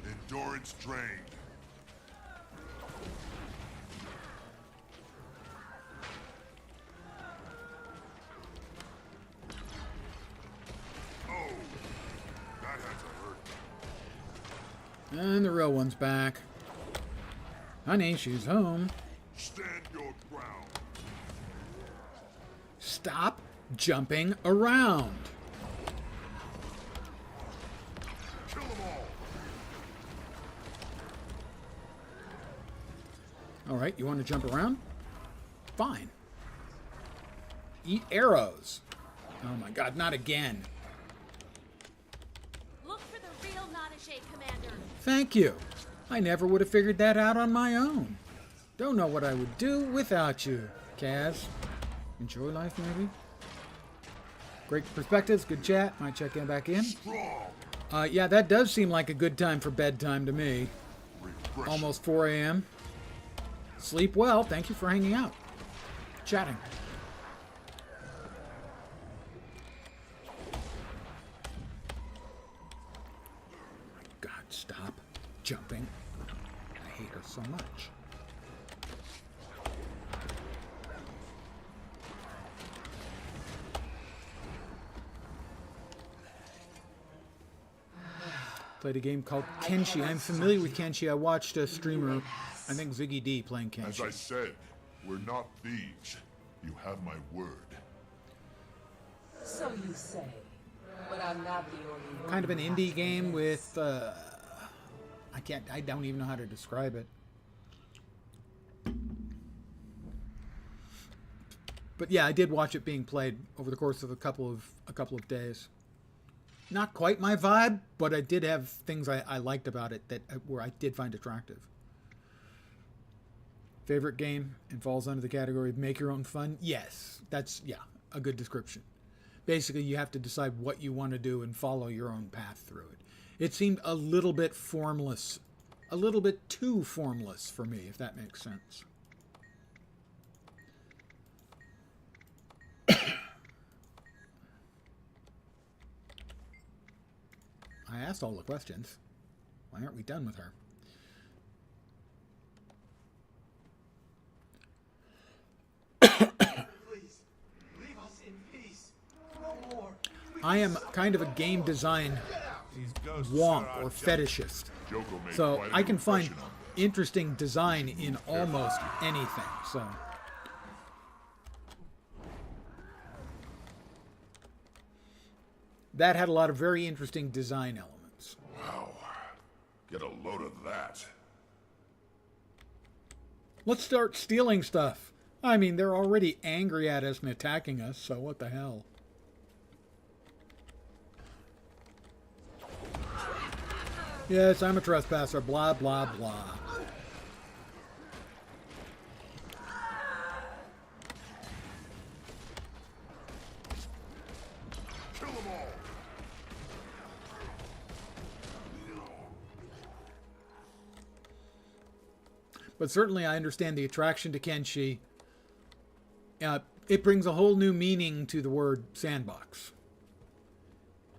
Endurance drained. Oh, that had to hurt. And the real one's back. Honey, she's home. Stand your ground. Stop jumping around. Kill them all. All right, you want to jump around? Fine. Eat arrows. Oh my god, not again. Look for the real Nanache, Commander. Thank you. I never would have figured that out on my own. Don't know what I would do without you, Kaz. Enjoy life, maybe? Great perspectives, good chat. Might check in back in. Yeah, that does seem like a good time for bedtime to me. Almost 4 a.m. Sleep well. Thank you for hanging out. Chatting. God, stop jumping. I hate her so much. Played a game called Kenshi. I'm familiar with Kenshi. I watched a streamer, I think Ziggy D, playing Kenshi. As I said, we're not thieves. You have my word. So you say, but I'm not the only one. Kind of an indie game with, I don't even know how to describe it. But yeah, I did watch it being played over the course of a couple of days. Not quite my vibe, but I did have things I liked about it that where I did find attractive. Favorite game and falls under the category of make your own fun? Yes, that's, yeah, a good description. Basically, you have to decide what you want to do and follow your own path through it. It seemed a little bit formless, a little bit too formless for me, if that makes sense. I asked all the questions. Why aren't we done with her? Please, leave us in peace. No more. I am kind of a game design wonk or fetishist. So I can find interesting design in almost anything. So that had a lot of very interesting design elements. Wow. Get a load of that. Let's start stealing stuff. I mean, they're already angry at us and attacking us, so what the hell? Yes, I'm a trespasser, blah, blah, blah. Kill them all! But certainly I understand the attraction to Kenshi. It brings a whole new meaning to the word sandbox.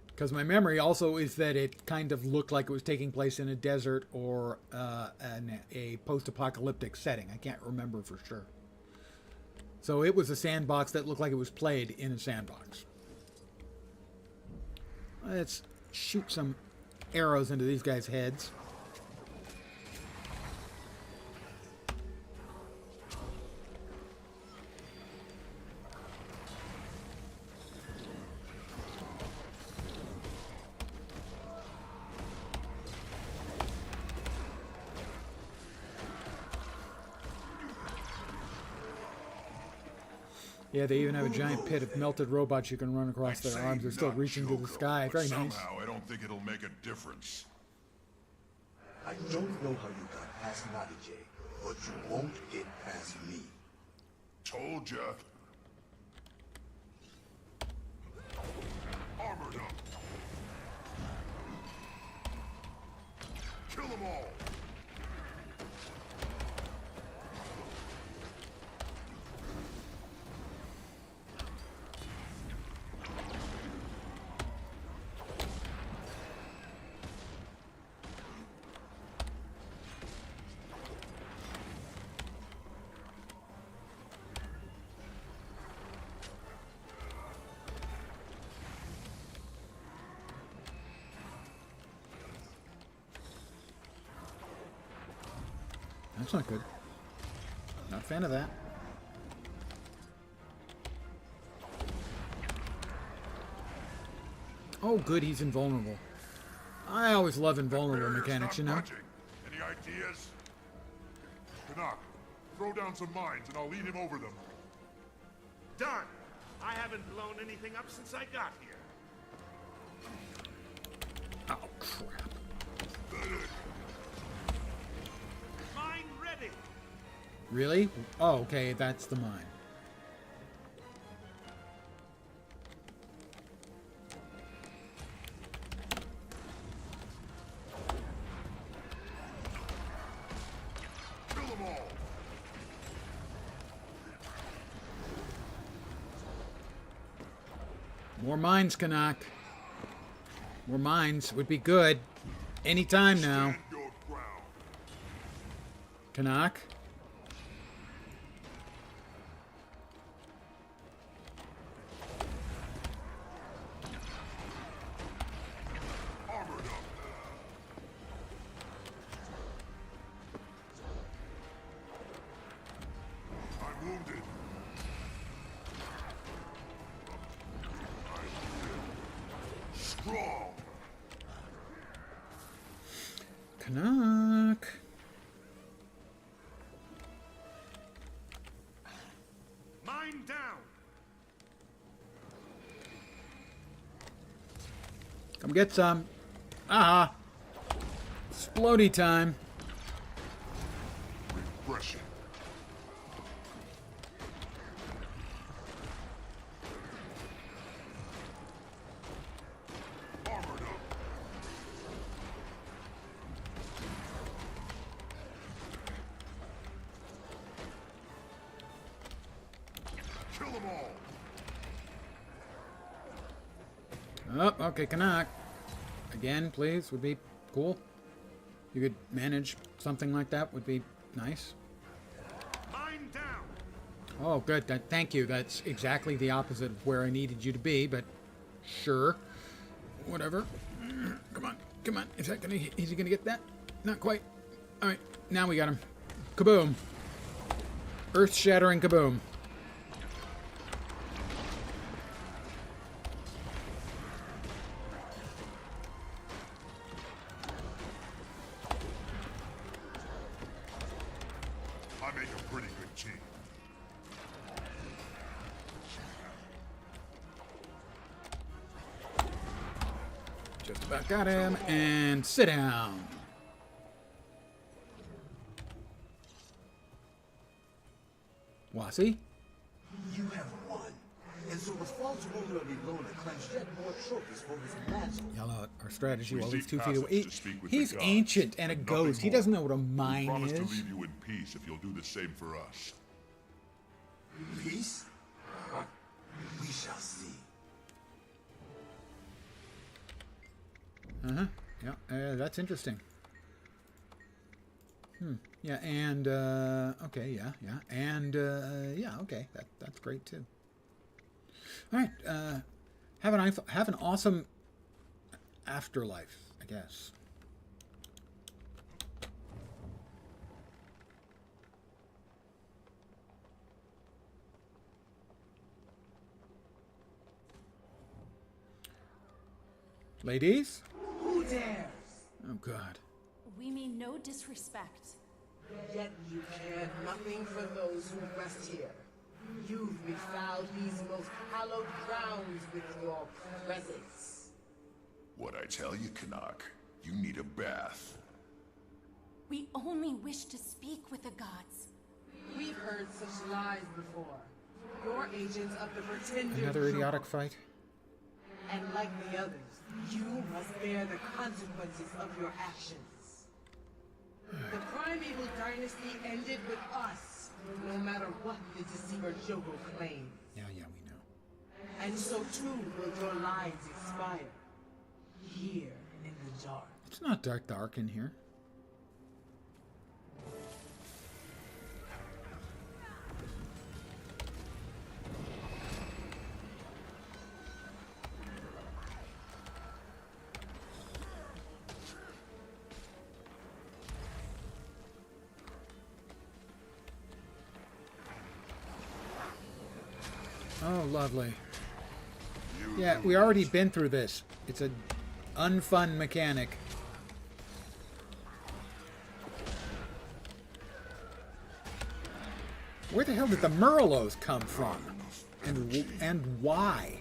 Because my memory also is that it kind of looked like it was taking place in a desert or a post-apocalyptic setting. I can't remember for sure. So it was a sandbox that looked like it was played in a sandbox. Let's shoot some arrows into these guys' heads. Yeah, they even have a giant pit of melted robots you can run across their arms. They're still reaching to the sky. Very nice. Somehow, I don't think it'll make a difference. I don't know how you got past Nadije, but you won't get past me. Told ya. Armored up. Kill them all. That's not good. Not a fan of that. Oh, good, he's invulnerable. I always love invulnerable mechanics, you know? Any ideas? Canuck, throw down some mines and I'll lead him over them. Done! I haven't blown anything up since I got here. Oh, crap. Mine ready! Really? Oh, okay, that's the mine. Kill them all! More mines, Canuck. More mines would be good. Anytime now. Canuck. Armored up. I'm wounded. Strong. Canuck. Mine down! Come get some. Aha. Explodey time. Refreshing. Armored up. Kill them all. Oh, okay, Canuck. Again, please, would be cool. You could manage something like that, would be nice. Mine down! Oh, good. Thank you. That's exactly the opposite of where I needed you to be, but sure. Whatever. Come on. Come on. Is he gonna get that? Not quite. All right. Now we got him. Kaboom. Earth-shattering kaboom. I make a pretty good team. Just about got him, and sit down. Wasi? You have won. And so the false owner of Ilona claims yet more trophies for his magic. Yell out our strategy while he's Receive 2 feet away. passage to speak with He's the gods, ancient and a and ghost. nothing He more. doesn't know what a We mine promise to is. leave you in peace if you'll do the same for us. Peace? We shall see. Uh-huh. Yeah, that's interesting. Yeah, and, okay, yeah. And, yeah, okay. That's great, too. All right, have an awesome afterlife, I guess. Ladies? Who dares? Oh, God. We mean no disrespect. Yet you care nothing for those who rest here. You've befouled these most hallowed grounds with your presence. What I tell you, Canuck, you need a bath. We only wish to speak with the gods. We've heard such lies before. You're agents of the pretender. Another idiotic fight? And like the others, you must bear the consequences of your actions. The primeval dynasty ended with us, no matter what the deceiver Jogo claims. Yeah, we know. And so too will your lives expire. Here in the dark. It's not dark in here. Oh, lovely. Yeah, we already been through this. It's a unfun mechanic. Where the hell did the Murlocs come from? And why?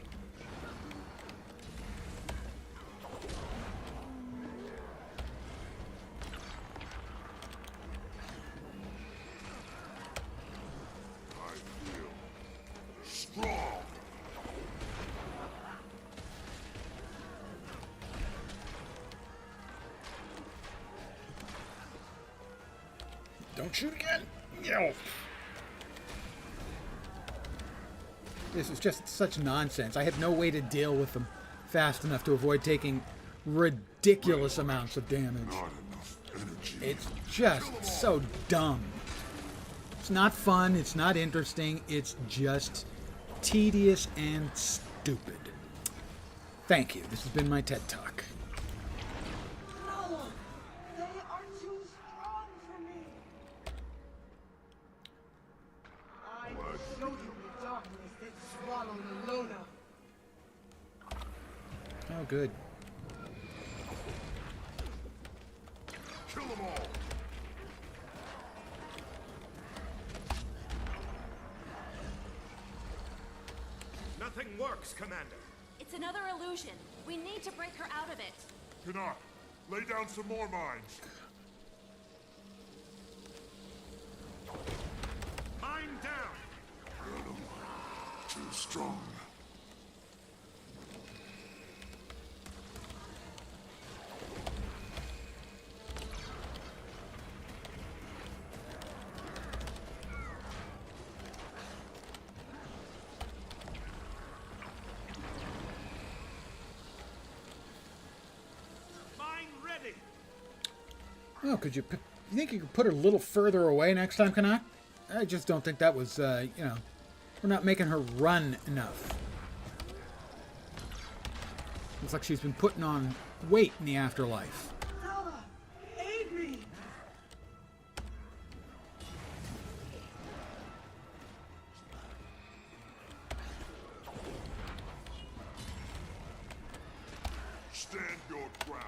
Don't shoot again! Yo! This is just such nonsense. I have no way to deal with them fast enough to avoid taking ridiculous amounts of damage. It's just so dumb. It's not fun, it's not interesting, it's just tedious and stupid. Thank you. This has been my TED Talk. No! They are too strong for me! I will show you the darkness that swallowed Ilona. Oh, good. Kill them all! Nothing works, Commander. It's another illusion. We need to break her out of it. Canuck, lay down some more mines. Mine down! Too strong. Oh, could you think you could put her a little further away next time, Canuck? I just don't think that was, you know, we're not making her run enough. Looks like she's been putting on weight in the afterlife. Stella! Aid me! Stand your ground.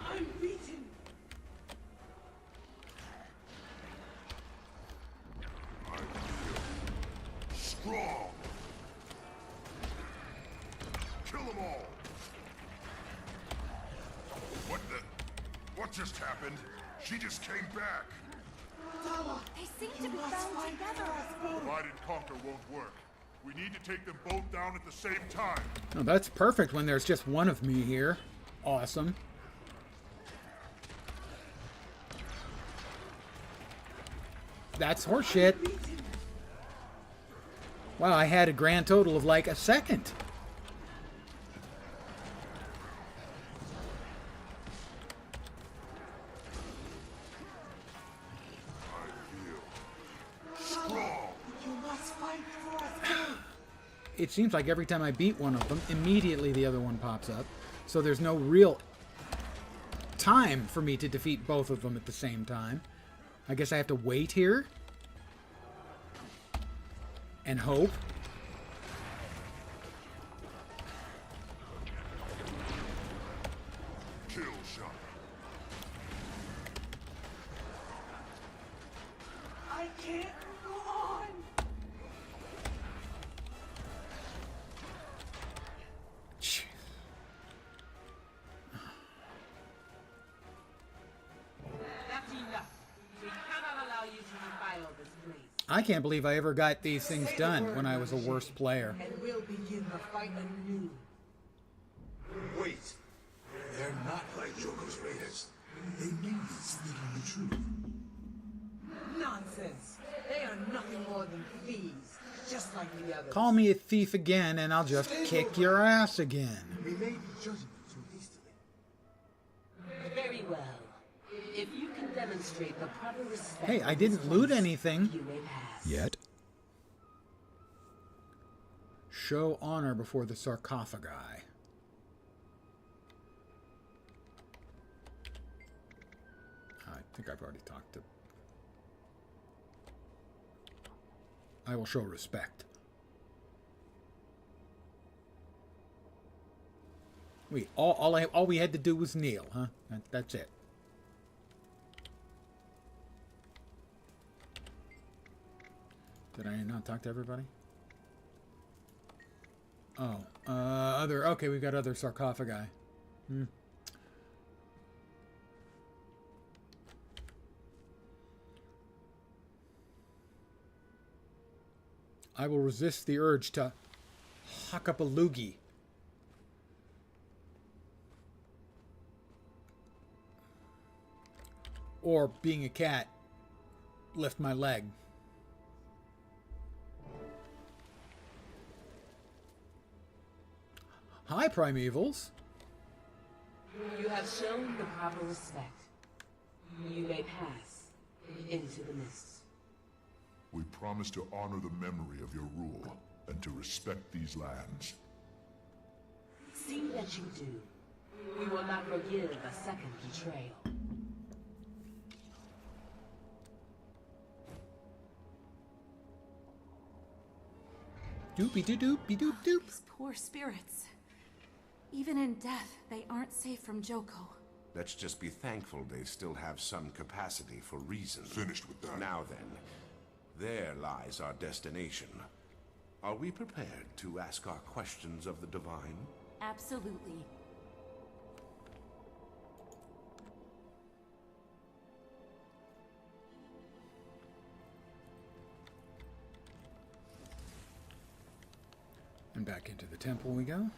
I'm beaten! Kill them all! What the? What just happened? She just came back! They seem to be bound together. Divide and conquer won't work. We need to take them both down at the same time. Oh, that's perfect when there's just one of me here. Awesome. That's horseshit. Wow, I had a grand total of like a second. It seems like every time I beat one of them, immediately the other one pops up. So there's no real time for me to defeat both of them at the same time. I guess I have to wait here. And hope. Kill shot. I can't go on. That's enough. We cannot allow you to defile this place. I can't believe I ever got these things done when I was a worse player. And we'll begin the fight anew. Wait. They're not like Joker's raiders. They may be speaking the truth. Nonsense. They are nothing more than thieves, just like the others. Call me a thief again and I'll just kick your ass again. We may be judging them too hastily. Very well. If you can demonstrate the proper respect... Hey, I didn't loot anything you may pass. yet. Show honor before the sarcophagi. I think I've already talked to... I will show respect. Wait, all we had to do was kneel, huh? That's it. Did I not talk to everybody? Oh, okay, we've got other sarcophagi. I will resist the urge to huck up a loogie. Or, being a cat, lift my leg. Hi, Primevals. You have shown the proper respect. You may pass into the mist. We promise to honor the memory of your rule and to respect these lands. See that you do. We will not forgive a second betrayal. Doopy-doo-doopy-doop-doop. These poor spirits. Even in death, they aren't safe from Joko. Let's just be thankful they still have some capacity for reason. Finished with that. Now then, there lies our destination. Are we prepared to ask our questions of the divine? Absolutely. And back into the temple we go.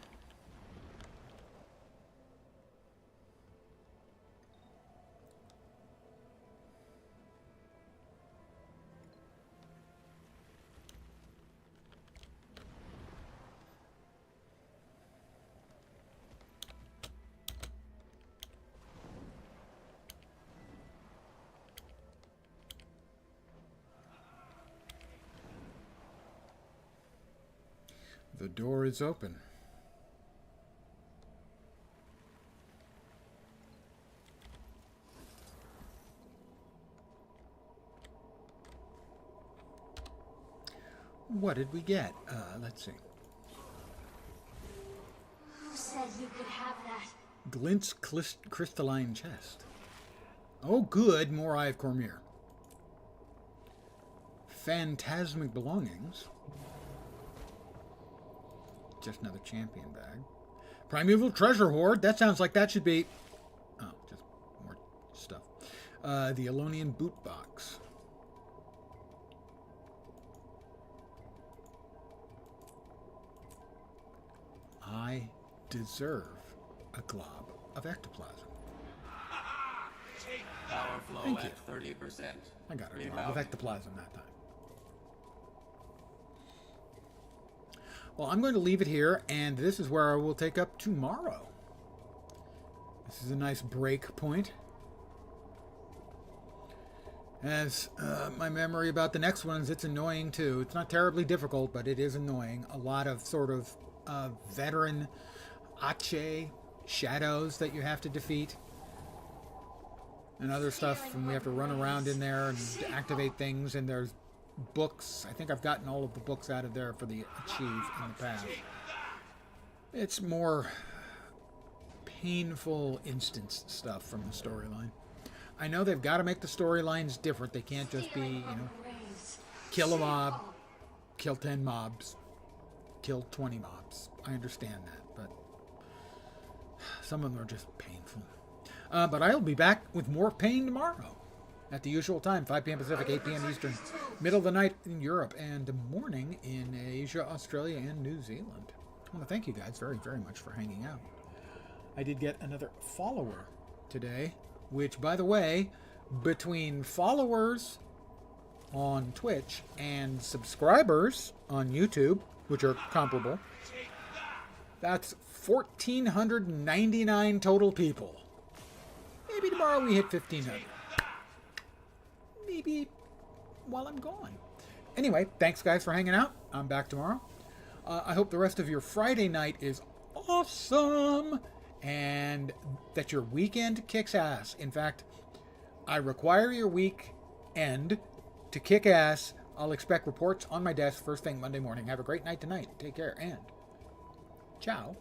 The door is open. What did we get? Let's see. Who said you could have that? Glint's crystalline chest. Oh, good. More Eye of Cormyr. Phantasmic belongings. Just another champion bag. Primeval treasure hoard. That sounds like that should be... Oh, just more stuff. The Elonian boot box. I deserve a glob of ectoplasm. Power flow Thank you. at 30%. I got a glob of ectoplasm that time. Well, I'm going to leave it here, and this is where I will take up tomorrow. This is a nice break point. As my memory about the next ones, it's annoying too. It's not terribly difficult, but it is annoying. A lot of sort of veteran Ache shadows that you have to defeat. And other stuff, and we have to run around in there and activate things, and there's books. I think I've gotten all of the books out of there for the achieve in the past. It's more painful instance stuff from the storyline. I know they've got to make the storylines different. They can't just be, you know, kill a mob, kill 10 mobs, kill 20 mobs. I understand that, but some of them are just painful. But I'll be back with more pain tomorrow at the usual time, 5 p.m. Pacific, 8 p.m. Eastern, middle of the night in Europe, and morning in Asia, Australia, and New Zealand. I want to thank you guys very, very much for hanging out. I did get another follower today, which, by the way, between followers on Twitch and subscribers on YouTube, which are comparable, that's 1,499 total people. Maybe tomorrow we hit 1,500. Maybe while I'm gone. Anyway, thanks guys for hanging out. I'm back tomorrow. I hope the rest of your Friday night is awesome and that your weekend kicks ass. In fact, I require your weekend to kick ass. I'll expect reports on my desk first thing Monday morning. Have a great night tonight. Take care and ciao.